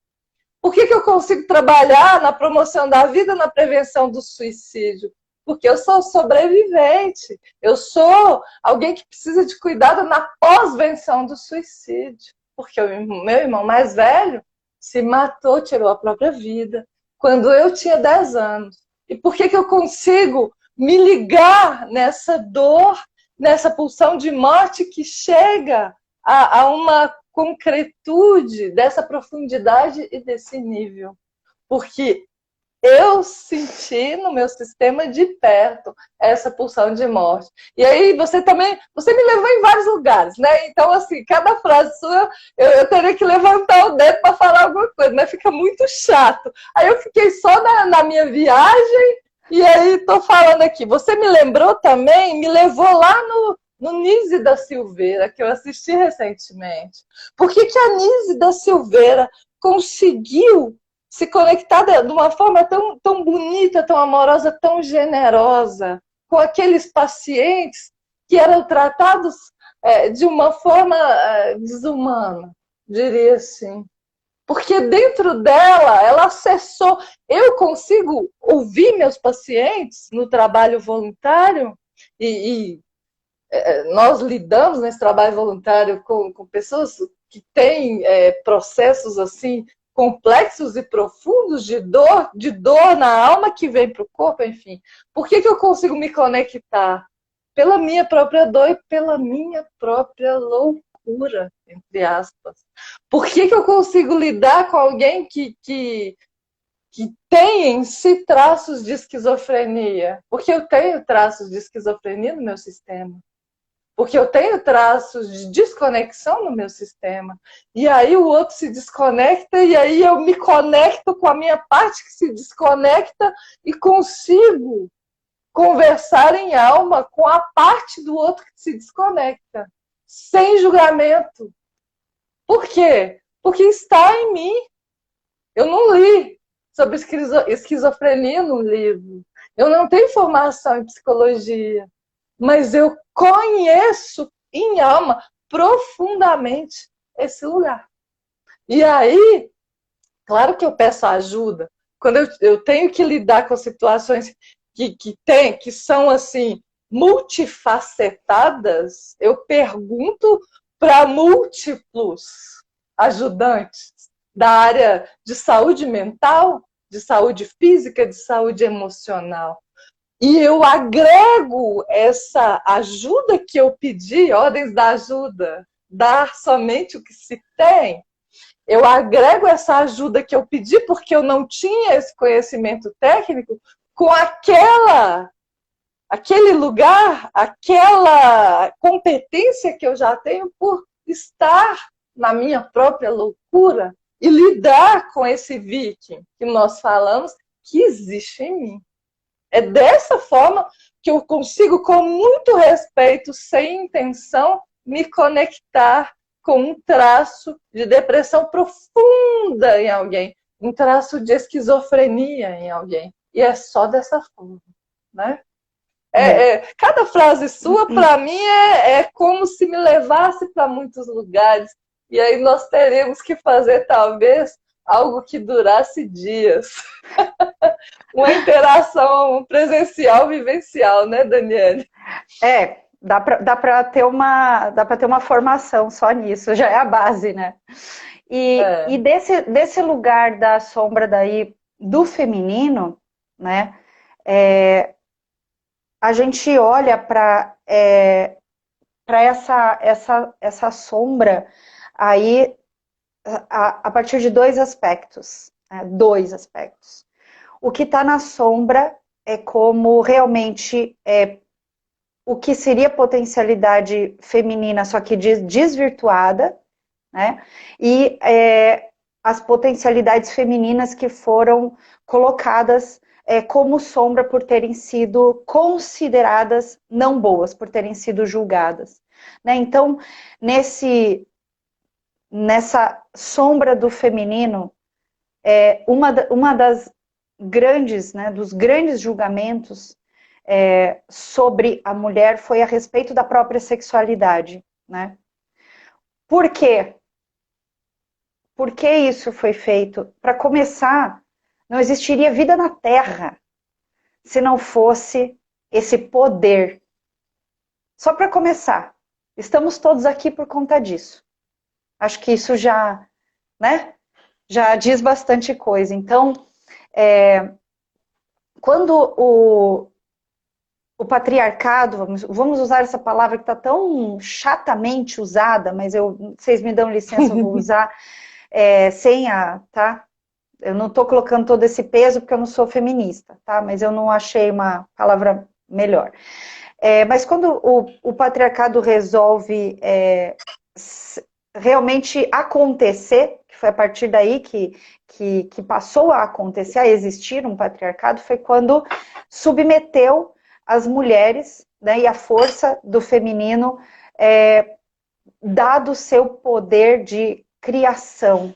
[SPEAKER 1] Por que eu consigo trabalhar na promoção da vida, na prevenção do suicídio? Porque eu sou sobrevivente. Eu sou alguém que precisa de cuidado na pós-venção do suicídio. Porque o meu irmão mais velho se matou, tirou a própria vida, quando eu tinha 10 anos. E por que eu consigo me ligar nessa dor, nessa pulsão de morte que chega a uma concretude dessa profundidade e desse nível? Porque eu senti no meu sistema de perto essa pulsão de morte. E aí você me levou em vários lugares, né? Então, assim, cada frase sua, eu teria que levantar o dedo para falar alguma coisa, né? Fica muito chato. Aí eu fiquei só na minha viagem, e aí tô falando aqui. Você me lembrou também, me levou lá no Nise da Silveira, que eu assisti recentemente. Por que a Nise da Silveira conseguiu se conectar de uma forma tão, tão bonita, tão amorosa, tão generosa com aqueles pacientes que eram tratados de uma forma desumana, diria assim. Porque dentro dela, ela acessou. Eu consigo ouvir meus pacientes no trabalho voluntário, e nós lidamos nesse trabalho voluntário com pessoas que têm processos assim complexos e profundos de dor na alma que vem para o corpo, enfim. Por que eu consigo me conectar? Pela minha própria dor e pela minha própria loucura, entre aspas. Por que eu consigo lidar com alguém que tem em si traços de esquizofrenia? Porque eu tenho traços de esquizofrenia no meu sistema. Porque eu tenho traços de desconexão no meu sistema. E aí o outro se desconecta e aí eu me conecto com a minha parte que se desconecta e consigo conversar em alma com a parte do outro que se desconecta, sem julgamento. Por quê? Porque está em mim. Eu não li sobre esquizofrenia no livro. Eu não tenho formação em psicologia. Mas eu conheço em alma profundamente esse lugar. E aí, claro que eu peço ajuda. Quando eu tenho que lidar com situações que são assim multifacetadas, eu pergunto para múltiplos ajudantes da área de saúde mental, de saúde física, de saúde emocional. E eu agrego essa ajuda que eu pedi, ordens da ajuda, dar somente o que se tem. Eu agrego essa ajuda que eu pedi porque eu não tinha esse conhecimento técnico com aquele lugar, aquela competência que eu já tenho por estar na minha própria loucura e lidar com esse viking que nós falamos que existe em mim. É dessa forma que eu consigo, com muito respeito, sem intenção, me conectar com um traço de depressão profunda em alguém, um traço de esquizofrenia em alguém. E é só dessa forma, né? Cada frase sua, para mim, é como se me levasse para muitos lugares. E aí nós teríamos que fazer, talvez, algo que durasse dias. Uma interação presencial, vivencial, né, Daniele?
[SPEAKER 2] Dá para ter uma formação só nisso, já é a base, né? E desse lugar da sombra daí, do feminino, né? A gente olha para essa sombra aí a partir de dois aspectos, né? Dois aspectos. O que está na sombra é como realmente o que seria potencialidade feminina, só que desvirtuada, né? E as potencialidades femininas que foram colocadas como sombra por terem sido consideradas não boas, por terem sido julgadas, né? Então, nessa sombra do feminino, uma das grandes, né, dos grandes julgamentos sobre a mulher foi a respeito da própria sexualidade, né? Por quê? Por que isso foi feito? Para começar, não existiria vida na Terra se não fosse esse poder. Só para começar, estamos todos aqui por conta disso. Acho que isso já, né, já diz bastante coisa. Então, quando o patriarcado, vamos usar essa palavra que está tão chatamente usada, mas vocês me dão licença, eu vou usar tá? Eu não estou colocando todo esse peso porque eu não sou feminista, tá? Mas eu não achei uma palavra melhor. Mas quando o patriarcado resolve realmente acontecer, que foi a partir daí que passou a acontecer, a existir um patriarcado, foi quando submeteu as mulheres, né, e a força do feminino, dado o seu poder de criação,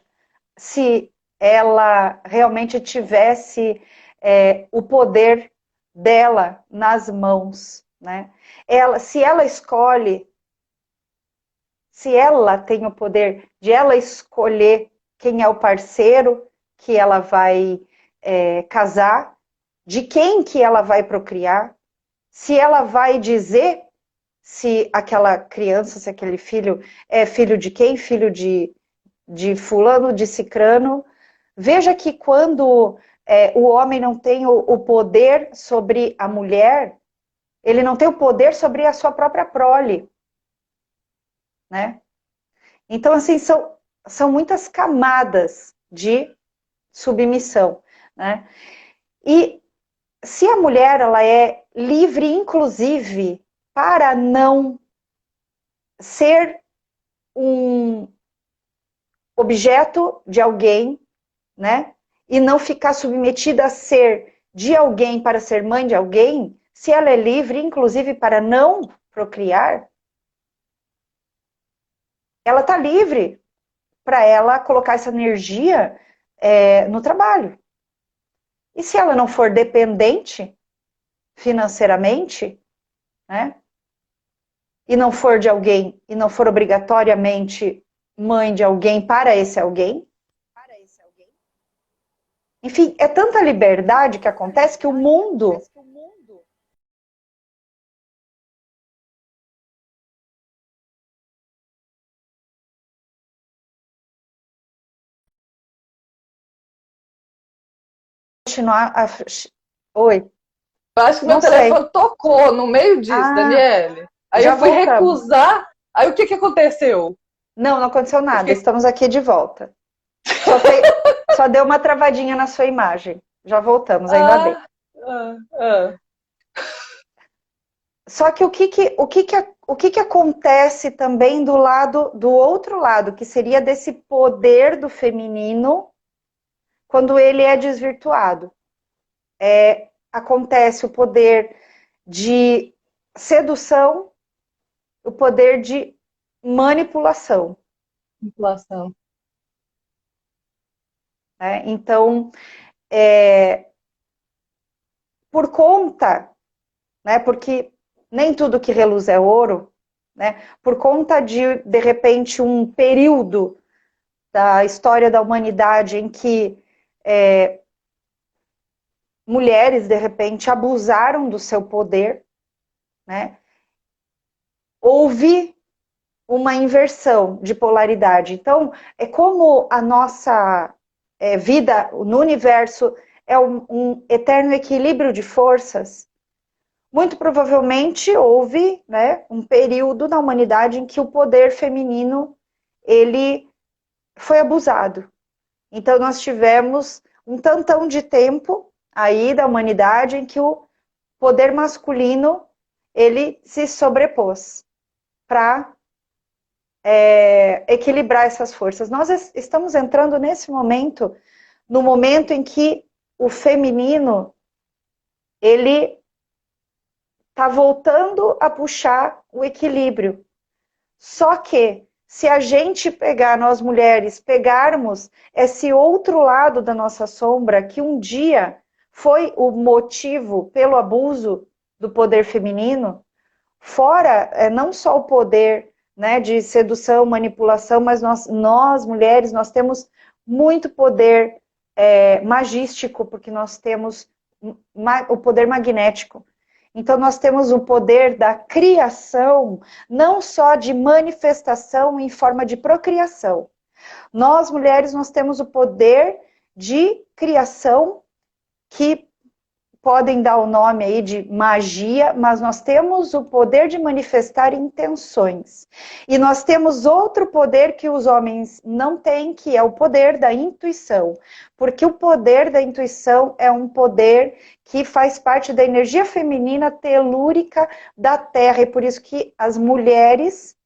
[SPEAKER 2] se ela realmente tivesse o poder dela nas mãos, né? Se ela escolhe, se ela tem o poder de ela escolher quem é o parceiro que ela vai casar, de quem que ela vai procriar, se ela vai dizer se aquela criança, se aquele filho é filho de quem, filho de fulano, de cicrano. Veja que quando o homem não tem o poder sobre a mulher, ele não tem o poder sobre a sua própria prole, né? Então, assim, são muitas camadas de submissão, né? E se a mulher, ela é livre, inclusive, para não ser um objeto de alguém, né? E não ficar submetida a ser de alguém para ser mãe de alguém, se ela é livre, inclusive, para não procriar, ela está livre para ela colocar essa energia no trabalho. E se ela não for dependente financeiramente, né? E não for de alguém, e não for obrigatoriamente mãe de alguém para esse alguém, enfim, é tanta liberdade que acontece que o mundo continuar a... Oi,
[SPEAKER 1] Eu acho que meu
[SPEAKER 2] não sei.
[SPEAKER 1] telefone tocou no meio disso,
[SPEAKER 2] Ah,
[SPEAKER 1] Daniele. Aí
[SPEAKER 2] já
[SPEAKER 1] eu fui
[SPEAKER 2] voltamos.
[SPEAKER 1] recusar. Aí o que que aconteceu?
[SPEAKER 2] Não, não aconteceu
[SPEAKER 1] Eu
[SPEAKER 2] nada.
[SPEAKER 1] fiquei...
[SPEAKER 2] Estamos aqui de volta. Só, só deu uma travadinha na sua imagem. Já voltamos, ainda bem.
[SPEAKER 1] Ah, ah, ah.
[SPEAKER 2] Só que o que acontece também do outro lado, que seria desse poder do feminino, quando ele é desvirtuado? Acontece o poder de sedução, o poder de manipulação.
[SPEAKER 1] Inflação.
[SPEAKER 2] Né? Então, por conta, né, porque nem tudo que reluz é ouro, né, por conta de repente, um período da história da humanidade em que mulheres, de repente, abusaram do seu poder, né, houve uma inversão de polaridade. Então, é como a nossa vida no universo é um eterno equilíbrio de forças. Muito provavelmente houve, né, um período na humanidade em que o poder feminino ele foi abusado. Então nós tivemos um tantão de tempo aí da humanidade em que o poder masculino ele se sobrepôs para equilibrar essas forças. Nós estamos entrando nesse momento, no momento em que o feminino ele está voltando a puxar o equilíbrio. Só que, se a gente pegar, nós mulheres, pegarmos esse outro lado da nossa sombra, que um dia foi o motivo pelo abuso do poder feminino, fora não só o poder, né, de sedução, manipulação, mas nós mulheres, nós temos muito poder magístico, porque nós temos o poder magnético. Então, nós temos o poder da criação, não só de manifestação em forma de procriação. Nós, mulheres, nós temos o poder de criação, que podem dar o nome aí de magia, mas nós temos o poder de manifestar intenções. E nós temos outro poder que os homens não têm, que é o poder da intuição. Porque o poder da intuição é um poder que faz parte da energia feminina telúrica da Terra, e por isso que as mulheres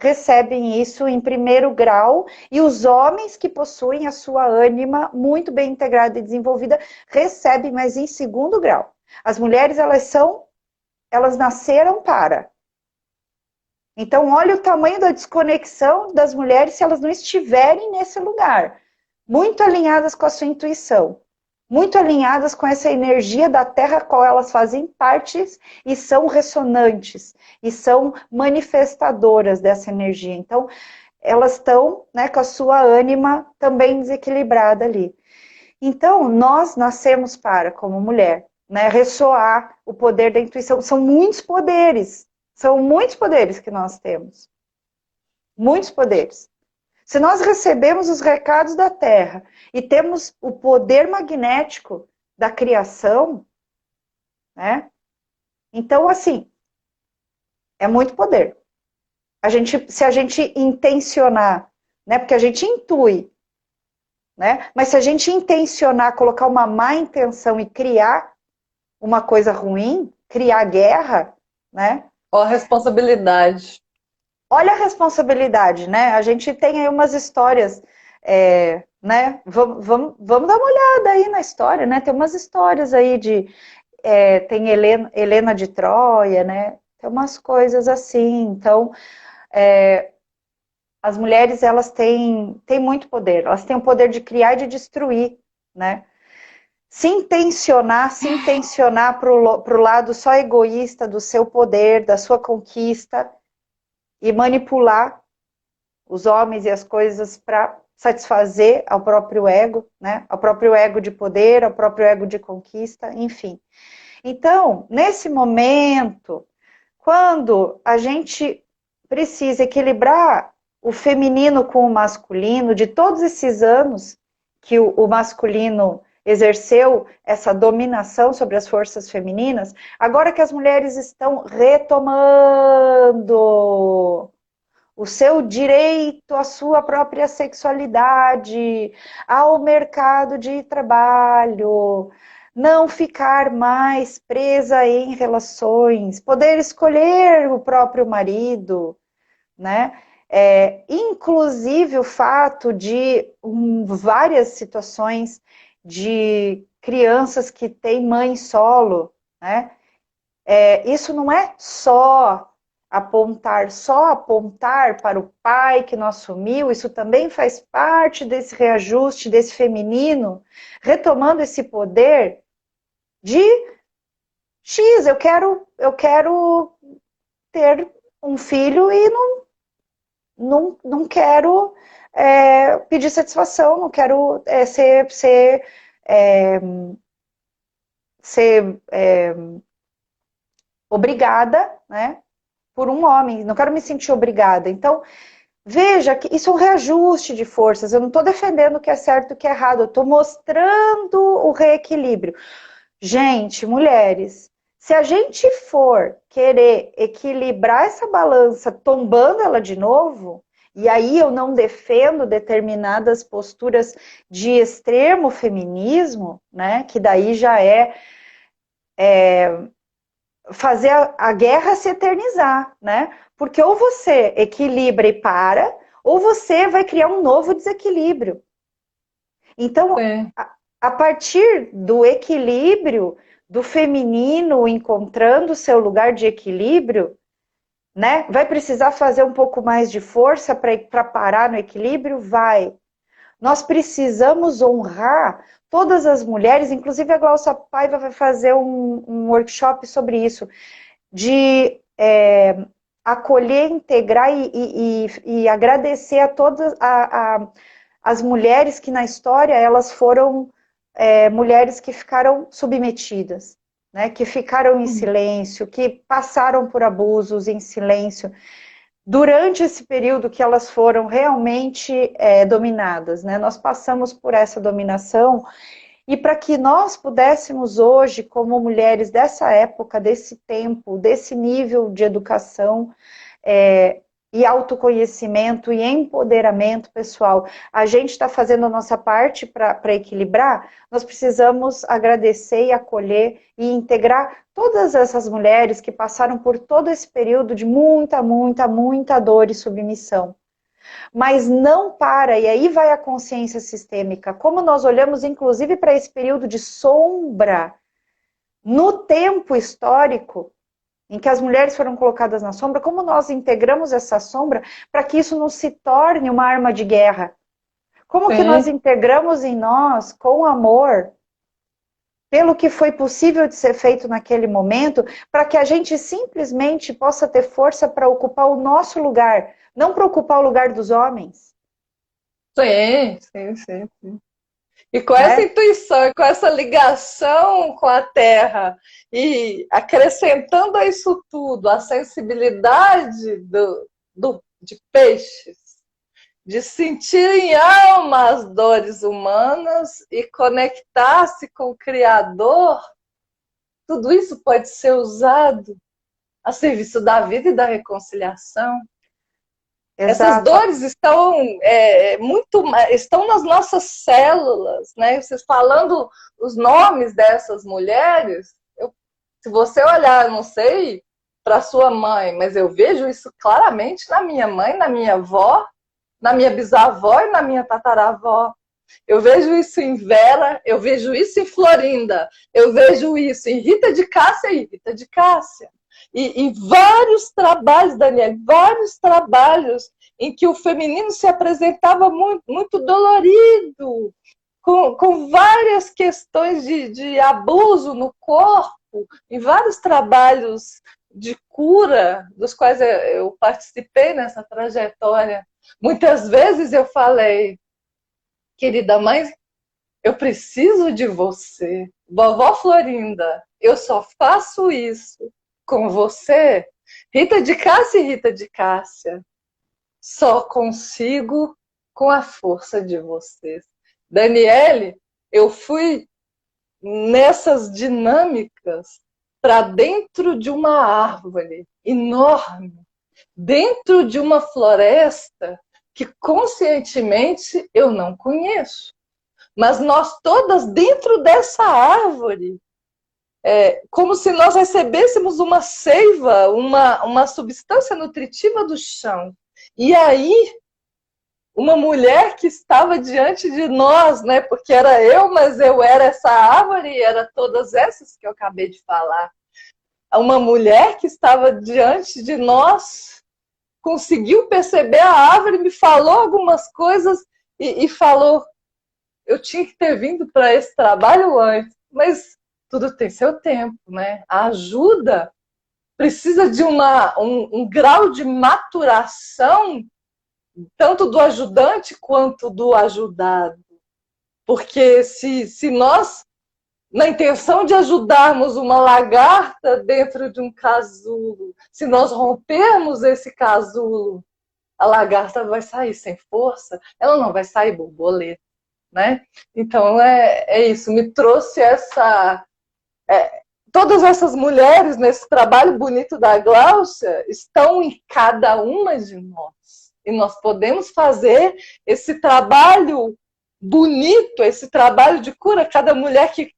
[SPEAKER 2] recebem isso em primeiro grau, e os homens que possuem a sua ânima muito bem integrada e desenvolvida recebem, mas em segundo grau. As mulheres, elas nasceram para. Então, olha o tamanho da desconexão das mulheres se elas não estiverem nesse lugar. muito alinhadas com a sua intuição, muito alinhadas com essa energia da Terra, a qual elas fazem parte e são ressonantes, e são manifestadoras dessa energia. Então, elas estão, né, com a sua ânima também desequilibrada ali. Então, nós nascemos para, como mulher, né, ressoar o poder da intuição. São muitos poderes que nós temos. Muitos poderes. Se nós recebemos os recados da Terra e temos o poder magnético da criação, né? Então, assim, é muito poder. Se a gente intencionar, né? Porque a gente intui, né? Mas se a gente intencionar, colocar uma má intenção e criar uma coisa ruim, criar guerra, né?
[SPEAKER 1] Ó, a responsabilidade.
[SPEAKER 2] Olha a responsabilidade, né? A gente tem aí umas histórias, né? Vamos dar uma olhada aí na história, né? Tem umas histórias aí tem Helena de Troia, né? Tem umas coisas assim. Então, as mulheres, elas têm muito poder. Elas têm o poder de criar e de destruir, né? Se intencionar para o lado só egoísta do seu poder, da sua conquista, e manipular os homens e as coisas para satisfazer ao próprio ego, né? Ao próprio ego de poder, ao próprio ego de conquista, enfim. Então, nesse momento, quando a gente precisa equilibrar o feminino com o masculino, de todos esses anos que o masculino exerceu essa dominação sobre as forças femininas, agora que as mulheres estão retomando o seu direito à sua própria sexualidade, ao mercado de trabalho, não ficar mais presa em relações, poder escolher o próprio marido, né? Inclusive o fato de várias situações de crianças que têm mãe solo, né? Isso não é só apontar para o pai que não assumiu, isso também faz parte desse reajuste, desse feminino, retomando esse poder de X, eu quero ter um filho e não quero pedir satisfação, não quero ser obrigada, né, por um homem, não quero me sentir obrigada. Então, veja que isso é um reajuste de forças, eu não estou defendendo o que é certo e o que é errado, eu estou mostrando o reequilíbrio. Gente, mulheres, se a gente for querer equilibrar essa balança, tombando ela de novo, e aí eu não defendo determinadas posturas de extremo feminismo, né, que daí já fazer a guerra se eternizar, né? Porque ou você equilibra e para, ou você vai criar um novo desequilíbrio. Então, a partir do equilíbrio, do feminino encontrando o seu lugar de equilíbrio, né? Vai precisar fazer um pouco mais de força para parar no equilíbrio? Vai. Nós precisamos honrar todas as mulheres, inclusive a Glaucia Paiva vai fazer um workshop sobre isso, de acolher, integrar e agradecer a todas as mulheres que na história elas foram mulheres que ficaram submetidas, né, que ficaram em silêncio, que passaram por abusos em silêncio, durante esse período que elas foram realmente dominadas, né? Nós passamos por essa dominação, e para que nós pudéssemos hoje, como mulheres dessa época, desse tempo, desse nível de educação e autoconhecimento e empoderamento pessoal, a gente está fazendo a nossa parte para equilibrar, nós precisamos agradecer e acolher e integrar todas essas mulheres que passaram por todo esse período de muita, muita, muita dor e submissão. Mas não para, e aí vai a consciência sistêmica, como nós olhamos inclusive para esse período de sombra no tempo histórico, em que as mulheres foram colocadas na sombra, como nós integramos essa sombra para que isso não se torne uma arma de guerra. Como que nós
[SPEAKER 1] Sim.
[SPEAKER 2] integramos em nós, com amor, pelo que foi possível de ser feito naquele momento, para que a gente simplesmente possa ter força para ocupar o nosso lugar, não para ocupar o lugar dos homens,
[SPEAKER 1] Sim, sim, sim, sim. E com essa
[SPEAKER 2] né?
[SPEAKER 1] intuição e com essa ligação com a terra, e acrescentando a isso tudo a sensibilidade de peixes, de sentir em alma as dores humanas e conectar-se com o Criador, tudo isso pode ser usado a serviço da vida e da reconciliação. Essas
[SPEAKER 2] Exato.
[SPEAKER 1] dores estão muito estão nas nossas células, né? Vocês falando os nomes dessas mulheres, se você olhar, não sei, para sua mãe, mas eu vejo isso claramente na minha mãe, na minha avó, na minha bisavó e na minha tataravó. Eu vejo isso em Vera, eu vejo isso em Florinda, eu vejo isso em Rita de Cássia e Rita de Cássia. E vários trabalhos, Daniel, vários trabalhos em que o feminino se apresentava muito, muito dolorido, com várias questões de abuso no corpo, em vários trabalhos de cura, dos quais eu participei nessa trajetória. Muitas vezes eu falei, querida mãe, eu preciso de você. Vovó Florinda, eu só faço isso com você. Rita de Cássia e Rita de Cássia, só consigo com a força de vocês. Daniele, eu fui nessas dinâmicas para dentro de uma árvore enorme, dentro de uma floresta que conscientemente eu não conheço. Mas nós todas dentro dessa árvore, como se nós recebêssemos uma seiva, uma substância nutritiva do chão. E aí, uma mulher que estava diante de nós, né? Porque era eu, mas eu era essa árvore e era todas essas que eu acabei de falar. Uma mulher que estava diante de nós conseguiu perceber a árvore, me falou algumas coisas e falou: eu tinha que ter vindo para esse trabalho antes, mas tudo tem seu tempo, né? A ajuda precisa de um grau de maturação, tanto do ajudante quanto do ajudado. Porque se nós, na intenção de ajudarmos uma lagarta dentro de um casulo, se nós rompermos esse casulo, a lagarta vai sair sem força, ela não vai sair borboleta. Né? Então é isso, me trouxe todas essas mulheres nesse trabalho bonito da Gláucia estão em cada uma de nós. E nós podemos fazer esse trabalho bonito, esse trabalho de cura, cada mulher que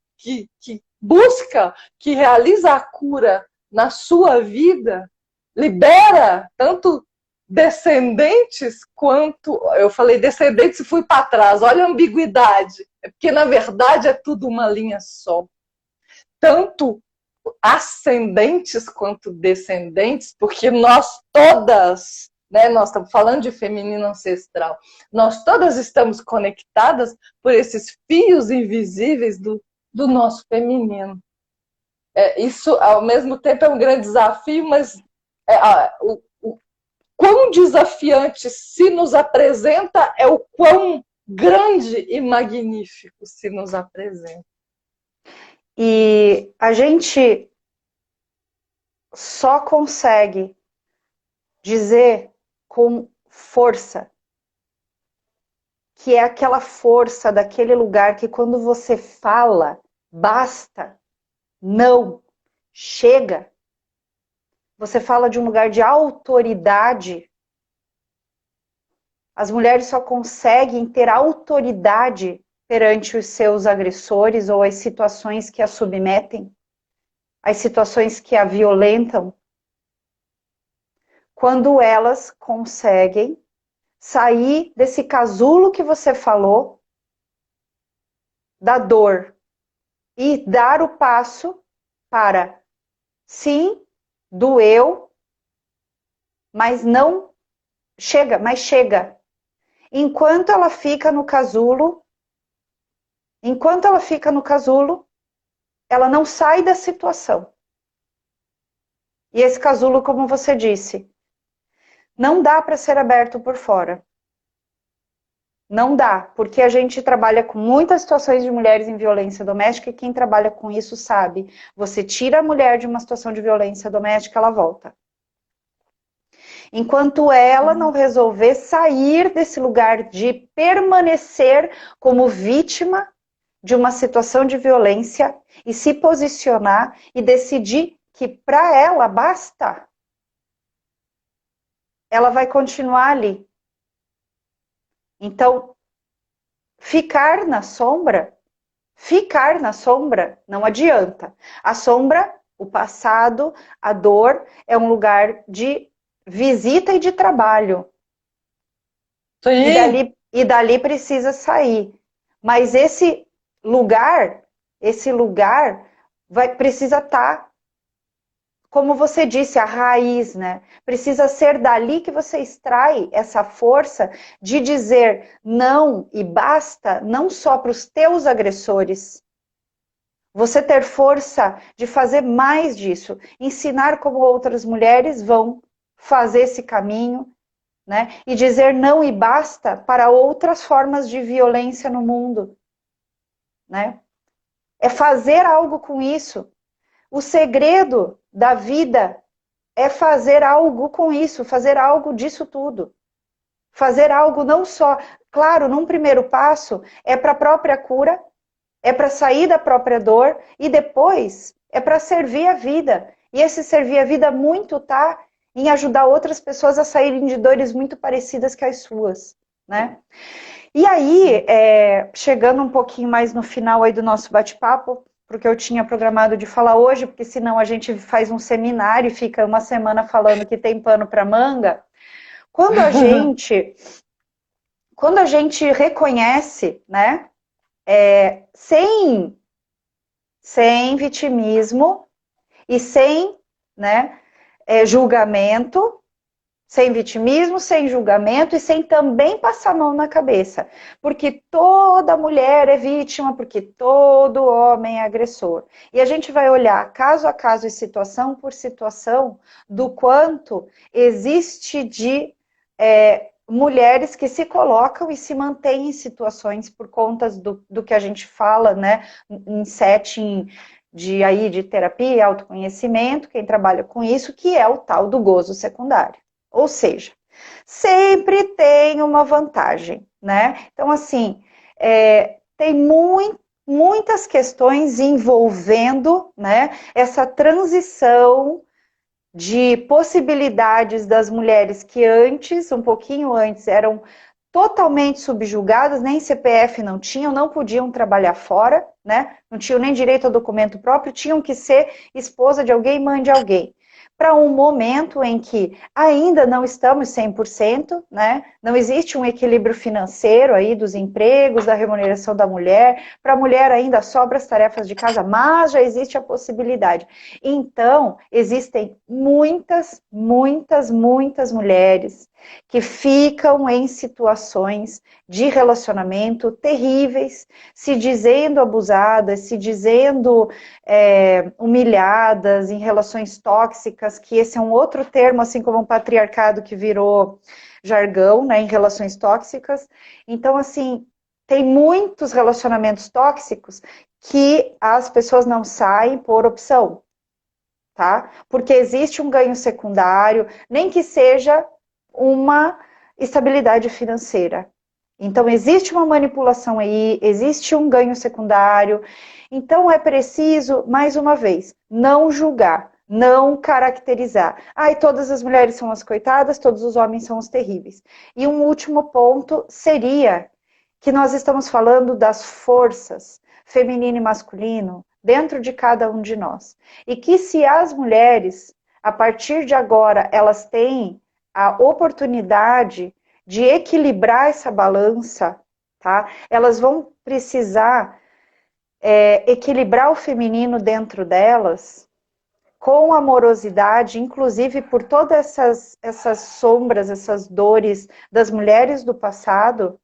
[SPEAKER 1] busca, que realiza a cura na sua vida, libera tanto descendentes quanto. Eu falei descendentes e fui para trás. Olha a ambiguidade. É porque, na verdade, é tudo uma linha só. Tanto ascendentes quanto descendentes, porque nós todas, né, nós estamos falando de feminino ancestral, nós todas estamos conectadas por esses fios invisíveis do nosso feminino. Isso, ao mesmo tempo, é um grande desafio, mas o quão desafiante se nos apresenta é o quão grande e magnífico se nos apresenta.
[SPEAKER 2] E a gente só consegue dizer com força que é aquela força daquele lugar que quando você fala, basta, não, chega. Você fala de um lugar de autoridade. As mulheres só conseguem ter autoridade perante os seus agressores ou as situações que a submetem, as situações que a violentam, quando elas conseguem sair desse casulo que você falou, da dor, e dar o passo para, sim, doeu, mas não chega, mas chega. Enquanto ela fica no casulo, ela não sai da situação. E esse casulo, como você disse, não dá para ser aberto por fora. Não dá, porque a gente trabalha com muitas situações de mulheres em violência doméstica e quem trabalha com isso sabe. Você tira a mulher de uma situação de violência doméstica, ela volta. Enquanto ela não resolver sair desse lugar de permanecer como vítima de uma situação de violência e se posicionar e decidir que para ela basta, ela vai continuar ali. Então, ficar na sombra não adianta. A sombra, o passado, a dor, é um lugar de visita e de trabalho.
[SPEAKER 1] Sim.
[SPEAKER 2] E dali precisa sair. Mas esse lugar precisa estar, como você disse, a raiz, né? Precisa ser dali que você extrai essa força de dizer não e basta, não só para os teus agressores. Você ter força de fazer mais disso, ensinar como outras mulheres vão fazer esse caminho, né? E dizer não e basta para outras formas de violência no mundo, né? É fazer algo com isso. O segredo da vida é fazer algo com isso, fazer algo disso tudo. Fazer algo não só, claro, num primeiro passo, é para a própria cura, é para sair da própria dor e depois é para servir a vida. E esse servir a vida muito tá em ajudar outras pessoas a saírem de dores muito parecidas que as suas, né? E aí, chegando um pouquinho mais no final aí do nosso bate-papo, porque eu tinha programado de falar hoje, porque senão a gente faz um seminário e fica uma semana falando que tem pano para manga. Quando a gente reconhece, né, sem vitimismo e sem, né, julgamento, sem vitimismo, sem julgamento e sem também passar a mão na cabeça. Porque toda mulher é vítima, porque todo homem é agressor. E a gente vai olhar caso a caso e situação por situação do quanto existe de mulheres que se colocam e se mantêm em situações por conta do que a gente fala, né, em setting de terapia e autoconhecimento, quem trabalha com isso, que é o tal do gozo secundário. Ou seja, sempre tem uma vantagem, né? Então, assim, tem muitas questões envolvendo, né, essa transição de possibilidades das mulheres que antes, um pouquinho antes, eram totalmente subjugadas, nem CPF não tinham, não podiam trabalhar fora, né? Não tinham nem direito ao documento próprio, tinham que ser esposa de alguém, mãe de alguém. Para um momento em que ainda não estamos 100%, né? Não existe um equilíbrio financeiro aí dos empregos, da remuneração da mulher. Para a mulher ainda sobra as tarefas de casa, mas já existe a possibilidade. Então, existem muitas mulheres que ficam em situações de relacionamento terríveis, se dizendo abusadas, se dizendo humilhadas em relações tóxicas, que esse é um outro termo, assim como o patriarcado que virou jargão, né, em relações tóxicas. Então, assim, tem muitos relacionamentos tóxicos que as pessoas não saem por opção, tá? Porque existe um ganho secundário, nem que seja uma estabilidade financeira. Então, existe uma manipulação aí, existe um ganho secundário. Então, é preciso, mais uma vez, não julgar, não caracterizar. Ai, todas as mulheres são as coitadas, todos os homens são os terríveis. E um último ponto seria que nós estamos falando das forças feminino e masculino dentro de cada um de nós. E que se as mulheres, a partir de agora, elas têm a oportunidade de equilibrar essa balança, tá? Elas vão precisar equilibrar o feminino dentro delas com amorosidade, inclusive por todas essas sombras, essas dores das mulheres do passado,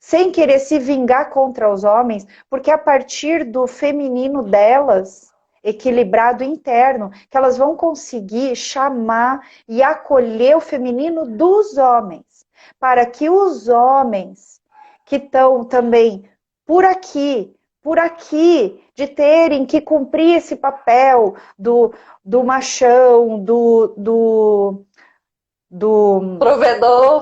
[SPEAKER 2] sem querer se vingar contra os homens, porque a partir do feminino delas, equilibrado interno, que elas vão conseguir chamar e acolher o feminino dos homens, para que os homens que estão também por aqui, de terem que cumprir esse papel do machão, do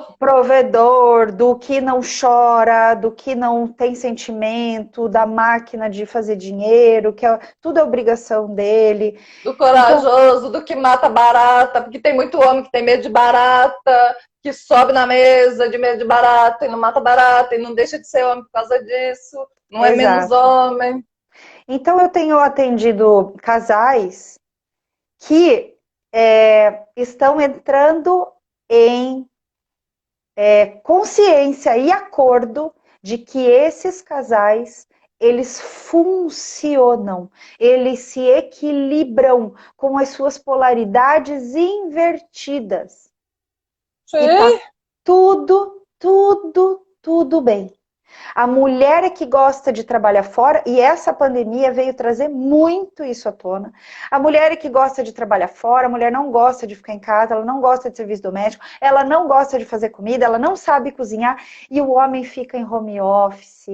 [SPEAKER 2] provedor, do que não chora, do que não tem sentimento, da máquina de fazer dinheiro, tudo é obrigação dele.
[SPEAKER 1] Do corajoso, do que mata barata, porque tem muito homem que tem medo de barata, que sobe na mesa de medo de barata e não mata barata, e não deixa de ser homem por causa disso, não é menos homem.
[SPEAKER 2] Então eu tenho atendido casais que estão entrando em consciência e acordo de que esses casais, eles funcionam, eles se equilibram com as suas polaridades invertidas.
[SPEAKER 1] Sim.
[SPEAKER 2] E tá tudo bem. A mulher é que gosta de trabalhar fora, e essa pandemia veio trazer muito isso à tona. A mulher é que gosta de trabalhar fora, a mulher não gosta de ficar em casa, ela não gosta de serviço doméstico, ela não gosta de fazer comida, ela não sabe cozinhar, e o homem fica em home office,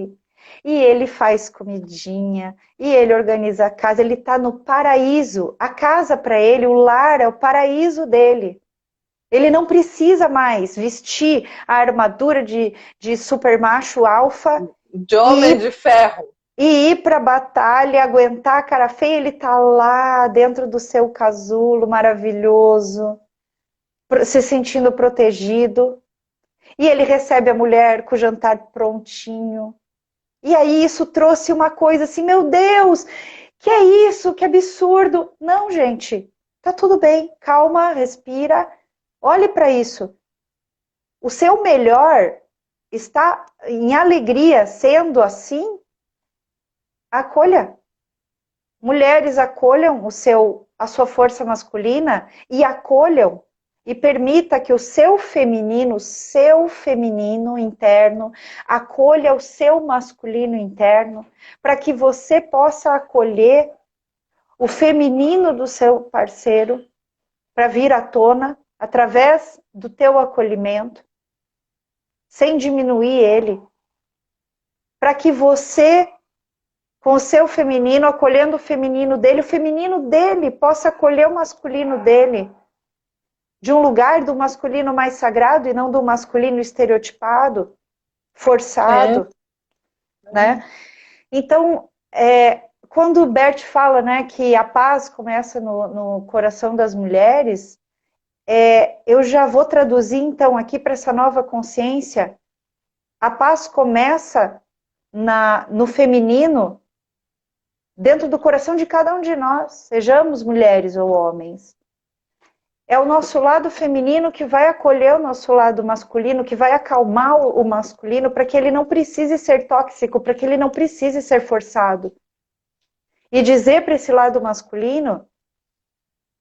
[SPEAKER 2] e ele faz comidinha, e ele organiza a casa, ele está no paraíso. A casa para ele, o lar é o paraíso dele. Ele não precisa mais vestir a armadura de super macho alfa.
[SPEAKER 1] De homem de ferro.
[SPEAKER 2] E ir para a batalha, aguentar a cara feia. Ele tá lá dentro do seu casulo maravilhoso, se sentindo protegido. E ele recebe a mulher com o jantar prontinho. E aí isso trouxe uma coisa assim, meu Deus, que é isso? Que absurdo. Não, gente, tá tudo bem. Calma, respira. Olhe para isso. O seu melhor está em alegria, sendo assim, acolha. Mulheres, acolham a sua força masculina e acolham e permita que o seu feminino interno, acolha o seu masculino interno, para que você possa acolher o feminino do seu parceiro para vir à tona através do teu acolhimento, sem diminuir ele, para que você, com o seu feminino, acolhendo o feminino dele possa acolher o masculino dele, de um lugar do masculino mais sagrado e não do masculino estereotipado, forçado, né? Então, quando o Bert fala, né, que a paz começa no coração das mulheres, eu já vou traduzir, então, aqui para essa nova consciência. A paz começa no feminino, dentro do coração de cada um de nós, sejamos mulheres ou homens. É o nosso lado feminino que vai acolher o nosso lado masculino, que vai acalmar o masculino, para que ele não precise ser tóxico, para que ele não precise ser forçado. E dizer para esse lado masculino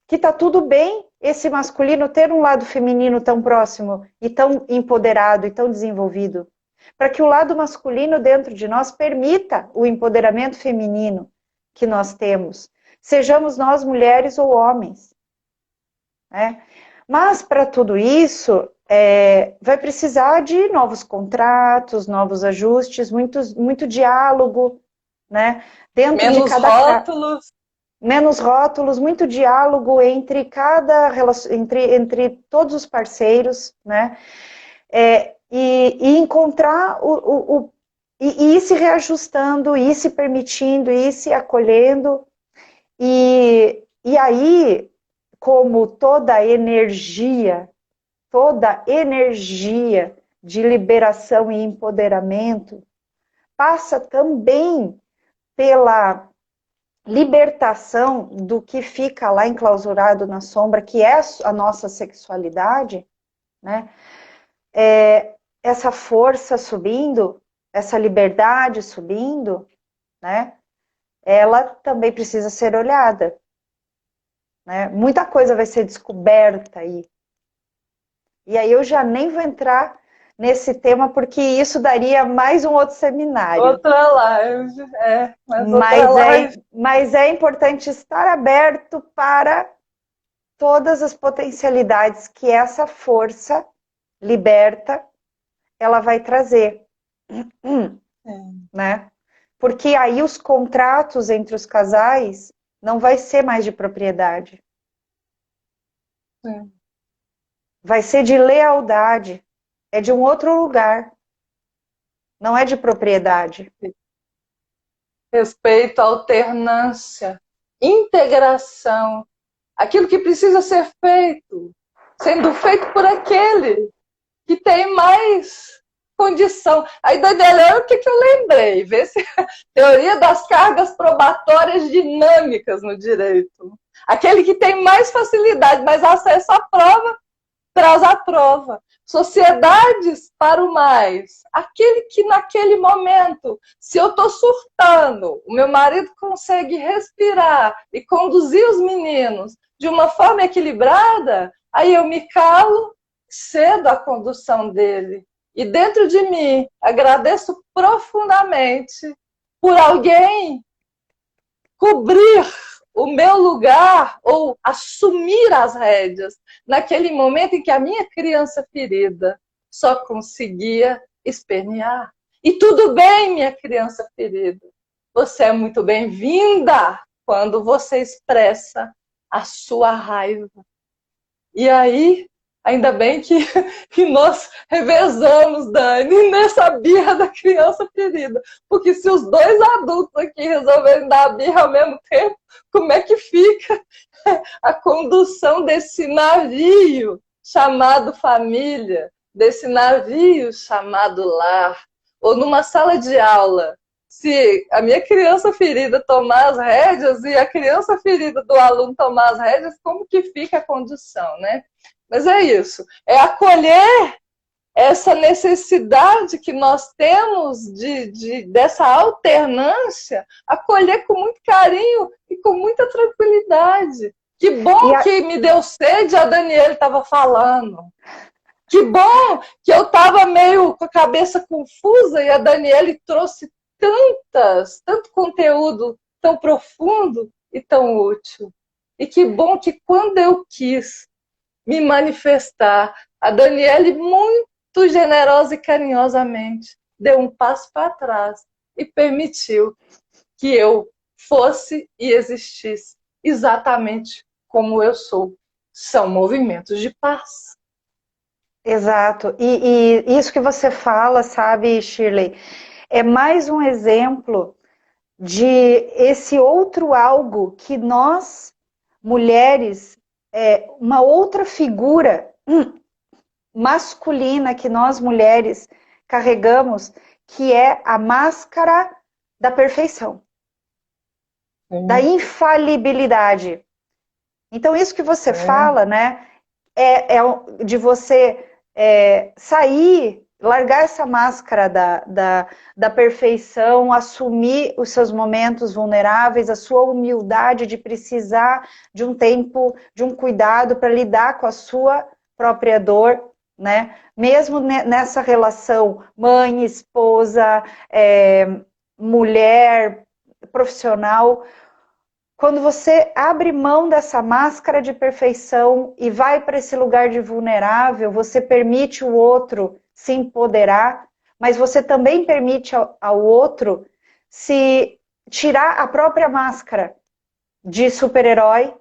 [SPEAKER 2] que tá tudo bem esse masculino ter um lado feminino tão próximo e tão empoderado e tão desenvolvido, para que o lado masculino dentro de nós permita o empoderamento feminino que nós temos, sejamos nós mulheres ou homens, né? Mas para tudo isso vai precisar de novos contratos, novos ajustes, muito diálogo, né? Dentro de cada
[SPEAKER 1] rótulos.
[SPEAKER 2] Menos rótulos, muito diálogo entre entre todos os parceiros, né? E encontrar e ir se reajustando, ir se permitindo, ir se acolhendo. E aí, como toda energia de liberação e empoderamento, passa também pela libertação do que fica lá enclausurado na sombra, que é a nossa sexualidade, né? Essa força subindo, essa liberdade subindo, né? Ela também precisa ser olhada. né? Muita coisa vai ser descoberta aí. E aí eu já nem vou entrar nesse tema, porque isso daria mais um outro seminário.
[SPEAKER 1] Outra live, outra live.
[SPEAKER 2] Mas é importante estar aberto para todas as potencialidades que essa força liberta, ela vai trazer. Né? Porque aí os contratos entre os casais não vai ser mais de propriedade.
[SPEAKER 1] Sim.
[SPEAKER 2] Vai ser de lealdade. É de um outro lugar. Não é de propriedade.
[SPEAKER 1] Respeito, alternância, integração. Aquilo que precisa ser feito, sendo feito por aquele que tem mais condição. Aí, Daniela, o que eu lembrei? Vê se teoria das cargas probatórias dinâmicas no direito. Aquele que tem mais facilidade, mais acesso à prova, traz a prova. Sociedades para o mais. Aquele que naquele momento, se eu estou surtando, o meu marido consegue respirar e conduzir os meninos de uma forma equilibrada, aí eu me calo, cedo a condução dele. E dentro de mim, agradeço profundamente por alguém cobrir o meu lugar ou assumir as rédeas naquele momento em que a minha criança ferida só conseguia espernear. E tudo bem, minha criança ferida. Você é muito bem-vinda quando você expressa a sua raiva. E aí, ainda bem que nós revezamos, Dani, nessa birra da criança ferida. Porque se os dois adultos aqui resolverem dar a birra ao mesmo tempo, como é que fica a condução desse navio chamado família, desse navio chamado lar? Ou numa sala de aula, se a minha criança ferida tomar as rédeas e a criança ferida do aluno tomar as rédeas, como que fica a condução, né? Mas é isso, é acolher essa necessidade que nós temos dessa alternância, acolher com muito carinho e com muita tranquilidade. Que bom que me deu sede, a Daniela estava falando. Que bom que eu estava meio com a cabeça confusa e a Daniela trouxe tanto conteúdo tão profundo e tão útil. E que bom que quando eu quis me manifestar, a Daniele, muito generosa e carinhosamente, deu um passo para trás e permitiu que eu fosse e existisse exatamente como eu sou. São movimentos de paz.
[SPEAKER 2] Exato. E isso que você fala, sabe, Shirley, é mais um exemplo de esse outro algo que nós, mulheres, uma outra figura masculina que nós, mulheres, carregamos, que é a máscara da perfeição, da infalibilidade. Então, isso que você fala, né, é de você sair, largar essa máscara da perfeição, assumir os seus momentos vulneráveis, a sua humildade de precisar de um tempo, de um cuidado para lidar com a sua própria dor, né? Mesmo nessa relação mãe, esposa, mulher, profissional, quando você abre mão dessa máscara de perfeição e vai para esse lugar de vulnerável, você permite o outro se empoderar, mas você também permite ao outro se tirar a própria máscara de super-herói,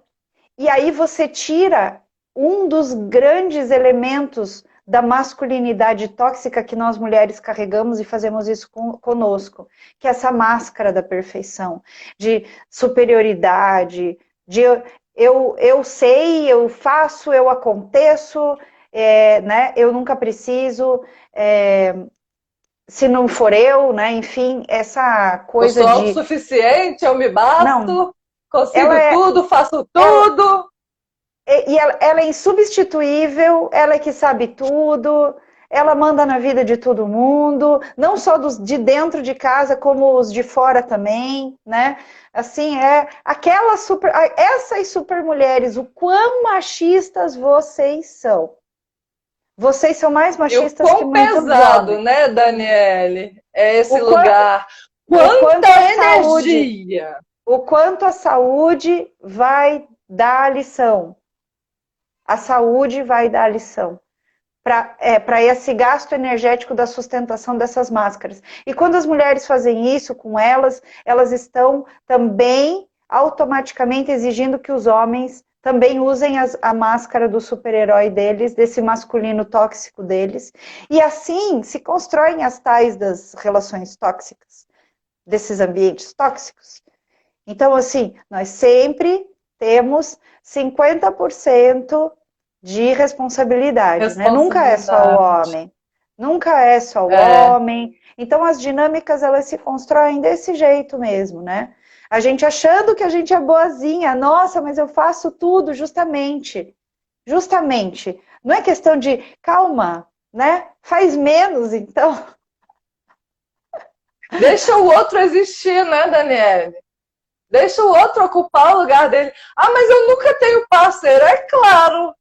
[SPEAKER 2] e aí você tira um dos grandes elementos da masculinidade tóxica que nós mulheres carregamos e fazemos isso conosco, que é essa máscara da perfeição, de superioridade, de eu sei, eu faço, eu aconteço, né? Eu nunca preciso, se não for eu, né? Enfim, essa coisa
[SPEAKER 1] eu sou autossuficiente, eu me basto, não, consigo tudo, faço tudo.
[SPEAKER 2] E ela é insubstituível, ela é que sabe tudo, ela manda na vida de todo mundo, não só dos de dentro de casa, como os de fora também, né? Assim, essas super mulheres, o quão machistas vocês são. Vocês são mais
[SPEAKER 1] E o
[SPEAKER 2] machistas que
[SPEAKER 1] quão
[SPEAKER 2] muitos
[SPEAKER 1] pesado,
[SPEAKER 2] homens.
[SPEAKER 1] né, Daniele, é esse
[SPEAKER 2] O, qua-
[SPEAKER 1] lugar.
[SPEAKER 2] o
[SPEAKER 1] Quanta
[SPEAKER 2] quanto a saúde,
[SPEAKER 1] energia!
[SPEAKER 2] o quanto a saúde vai dar a lição. A saúde vai dar a lição para esse gasto energético da sustentação dessas máscaras. E quando as mulheres fazem isso com elas, elas estão também automaticamente exigindo que os homens também usem a máscara do super-herói deles, desse masculino tóxico deles. E assim se constroem as tais das relações tóxicas, desses ambientes tóxicos. Então, assim, nós sempre temos 50% de responsabilidade, né? Nunca é só o
[SPEAKER 1] Responsabilidade.
[SPEAKER 2] homem. Nunca é só o
[SPEAKER 1] É.
[SPEAKER 2] homem. Então, as dinâmicas, elas se constroem desse jeito mesmo, né? A gente achando que a gente é boazinha. Nossa, mas eu faço tudo justamente. Justamente. Não é questão de, calma, né? Faz menos, então.
[SPEAKER 1] Deixa o outro existir, né, Daniele? Deixa o outro ocupar o lugar dele. Ah, mas eu nunca tenho parceiro. É claro,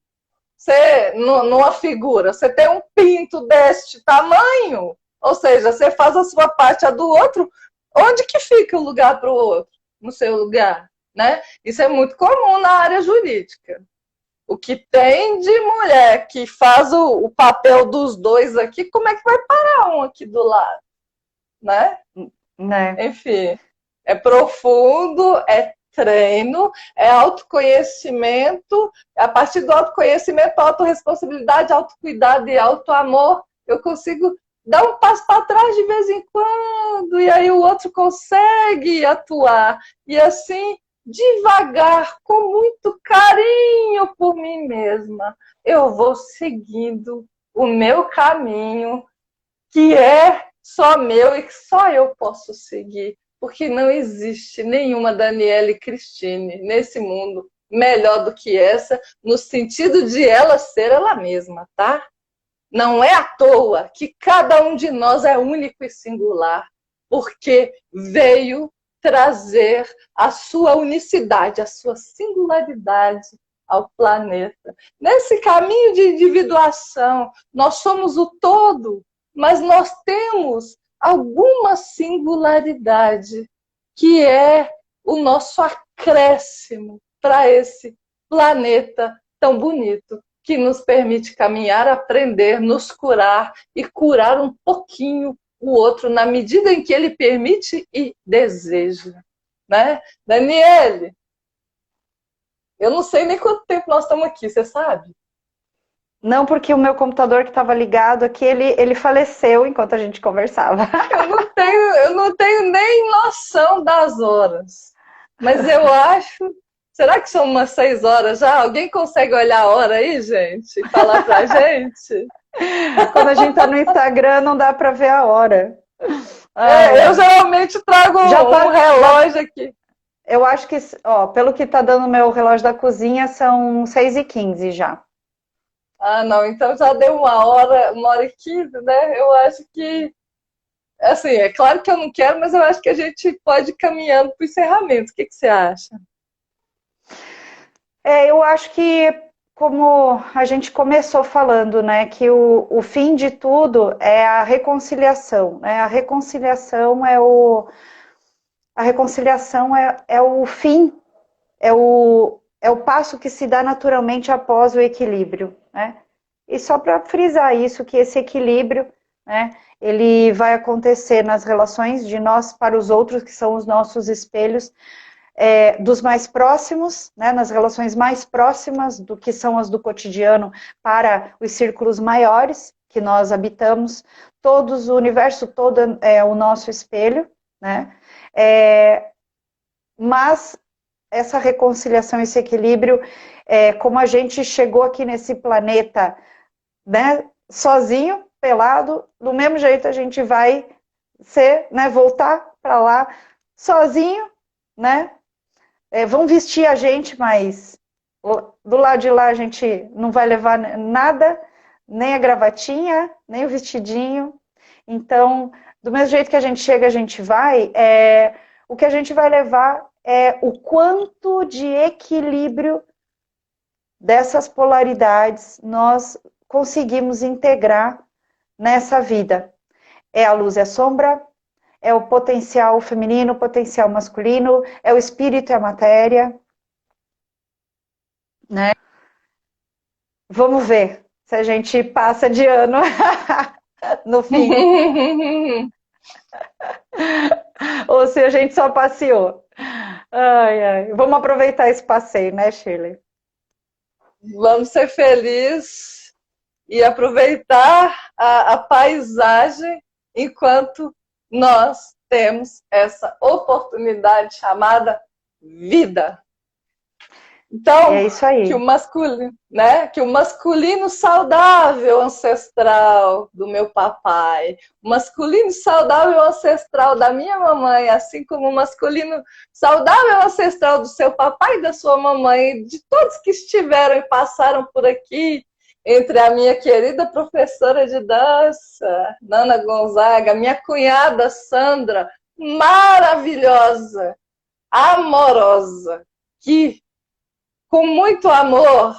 [SPEAKER 1] você, numa figura, você tem um pinto deste tamanho, ou seja, você faz a sua parte, a do outro, onde que fica o lugar para o outro? No seu lugar, né? Isso é muito comum na área jurídica. O que tem de mulher que faz o papel dos dois aqui, como é que vai parar um aqui do lado, né?
[SPEAKER 2] Né?
[SPEAKER 1] Enfim, é profundo, é treino, é autoconhecimento. A partir do autoconhecimento, autorresponsabilidade, autocuidado e autoamor, eu consigo dar um passo para trás de vez em quando, e aí o outro consegue atuar. E assim, devagar, com muito carinho por mim mesma, eu vou seguindo o meu caminho, que é só meu e que só eu posso seguir, porque não existe nenhuma Daniele Cristine nesse mundo melhor do que essa, no sentido de ela ser ela mesma, tá? Não é à toa que cada um de nós é único e singular, porque veio trazer a sua unicidade, a sua singularidade ao planeta. Nesse caminho de individuação, nós somos o todo, mas nós temos alguma singularidade que é o nosso acréscimo para esse planeta tão bonito, que nos permite caminhar, aprender, nos curar e curar um pouquinho o outro na medida em que ele permite e deseja, né? Daniele, eu não sei nem quanto tempo nós estamos aqui, você sabe?
[SPEAKER 2] Não, porque o meu computador que estava ligado aqui, ele faleceu enquanto a gente conversava.
[SPEAKER 1] Eu não tenho nem noção das horas. Mas eu acho. Será que são umas 6 horas já? Alguém consegue olhar a hora aí, gente? E falar pra gente?
[SPEAKER 2] Quando a gente está no Instagram, não dá para ver a hora.
[SPEAKER 1] Eu geralmente trago
[SPEAKER 2] Já
[SPEAKER 1] um
[SPEAKER 2] tá,
[SPEAKER 1] relógio aqui.
[SPEAKER 2] eu acho que, ó, pelo que está dando o meu relógio da cozinha, são 6h15 já.
[SPEAKER 1] Ah, não, então já deu 1 hora e 15, né? Eu acho que, assim, é claro que eu não quero, mas eu acho que a gente pode ir caminhando para o encerramento. O que que você acha?
[SPEAKER 2] Eu acho que, como a gente começou falando, né, que o fim de tudo é a reconciliação, né? A reconciliação é o fim, é o passo que se dá naturalmente após o equilíbrio, né? E só para frisar isso, que esse equilíbrio, né, ele vai acontecer nas relações de nós para os outros, que são os nossos espelhos, dos mais próximos, né, nas relações mais próximas do que são as do cotidiano, para os círculos maiores que nós habitamos, todos, o universo todo é o nosso espelho, né? Mas essa reconciliação, esse equilíbrio, como a gente chegou aqui nesse planeta, né, sozinho, pelado, do mesmo jeito a gente vai ser, né, voltar para lá sozinho, né? Vão vestir a gente, mas do lado de lá a gente não vai levar nada, nem a gravatinha, nem o vestidinho. Então, do mesmo jeito que a gente chega, a gente vai, o que a gente vai levar é o quanto de equilíbrio dessas polaridades nós conseguimos integrar nessa vida. É a luz e a sombra, é o potencial feminino, o potencial masculino, é o espírito e a matéria, né? Vamos ver se a gente passa de ano no fim. Ou se a gente só passeou. Ai, ai. Vamos aproveitar esse passeio, né, Shirley?
[SPEAKER 1] Vamos ser felizes e aproveitar a paisagem enquanto nós temos essa oportunidade chamada vida. Então,
[SPEAKER 2] é isso aí.
[SPEAKER 1] Que o masculino saudável ancestral do meu papai, o masculino saudável ancestral da minha mamãe, assim como o masculino saudável ancestral do seu papai e da sua mamãe, de todos que estiveram e passaram por aqui, entre a minha querida professora de dança, Nana Gonzaga, minha cunhada Sandra, maravilhosa, amorosa, que com muito amor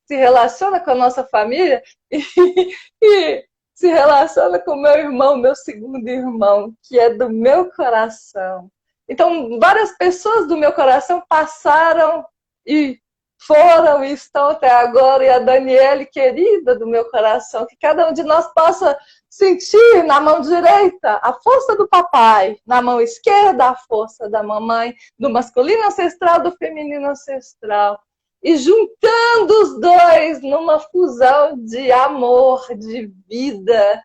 [SPEAKER 1] se relaciona com a nossa família e se relaciona com o meu irmão, meu segundo irmão, que é do meu coração. Então, várias pessoas do meu coração passaram e foram e estão até agora, e a Daniele, querida do meu coração, que cada um de nós possa sentir na mão direita a força do papai, na mão esquerda a força da mamãe, do masculino ancestral, do feminino ancestral, e juntando os dois numa fusão de amor, de vida,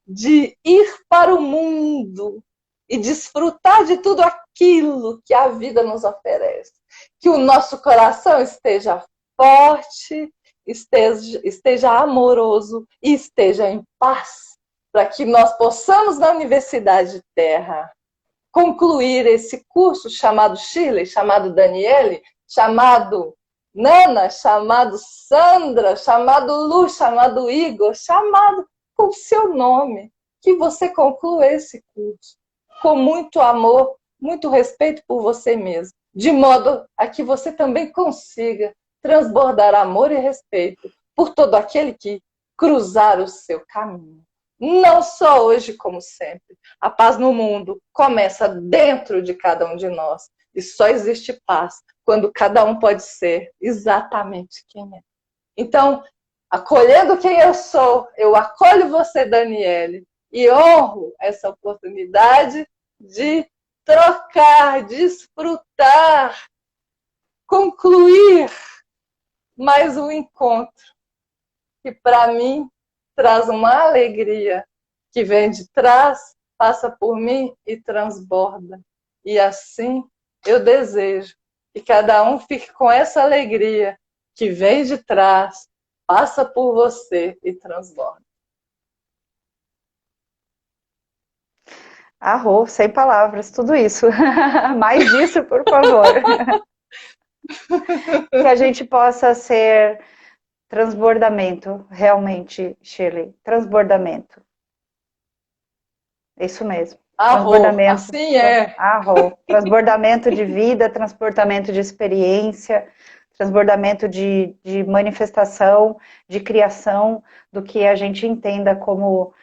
[SPEAKER 1] de ir para o mundo e desfrutar de tudo aquilo que a vida nos oferece. Que o nosso coração esteja forte, esteja amoroso e esteja em paz, para que nós possamos, na Universidade Terra, concluir esse curso chamado Shirley, chamado Daniele, chamado Nana, chamado Sandra, chamado Lu, chamado Igor, chamado com o seu nome, que você conclua esse curso com muito amor, muito respeito por você mesmo, de modo a que você também consiga transbordar amor e respeito por todo aquele que cruzar o seu caminho. Não só hoje, como sempre. A paz no mundo começa dentro de cada um de nós. E só existe paz quando cada um pode ser exatamente quem é. Então, acolhendo quem eu sou, eu acolho você, Daniele, e honro essa oportunidade de trocar, desfrutar, concluir mais um encontro que, para mim, traz uma alegria que vem de trás, passa por mim e transborda. E assim eu desejo que cada um fique com essa alegria que vem de trás, passa por você e transborda.
[SPEAKER 2] Arro, sem palavras, tudo isso. Mais disso, por favor. Que a gente possa ser transbordamento, realmente, Shirley. Transbordamento. Isso mesmo.
[SPEAKER 1] Arro,
[SPEAKER 2] Transbordamento.
[SPEAKER 1] assim é.
[SPEAKER 2] Arro. Transbordamento de vida, transportamento de experiência, transbordamento de manifestação, de criação, do que a gente entenda como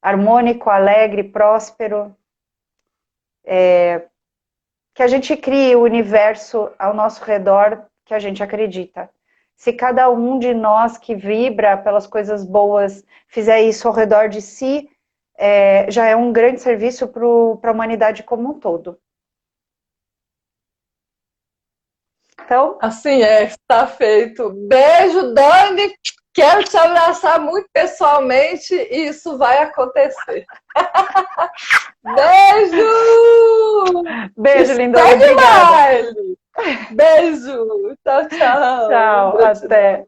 [SPEAKER 2] harmônico, alegre, próspero. Que a gente crie o universo ao nosso redor que a gente acredita. Se cada um de nós que vibra pelas coisas boas fizer isso ao redor de si, já é um grande serviço para a humanidade como um todo. Então,
[SPEAKER 1] assim é, está feito. Beijo, Dani. Quero te abraçar muito pessoalmente e isso vai acontecer. Beijo!
[SPEAKER 2] Beijo, lindona. Obrigada.
[SPEAKER 1] Beijo! Tchau, tchau.
[SPEAKER 2] Tchau, até.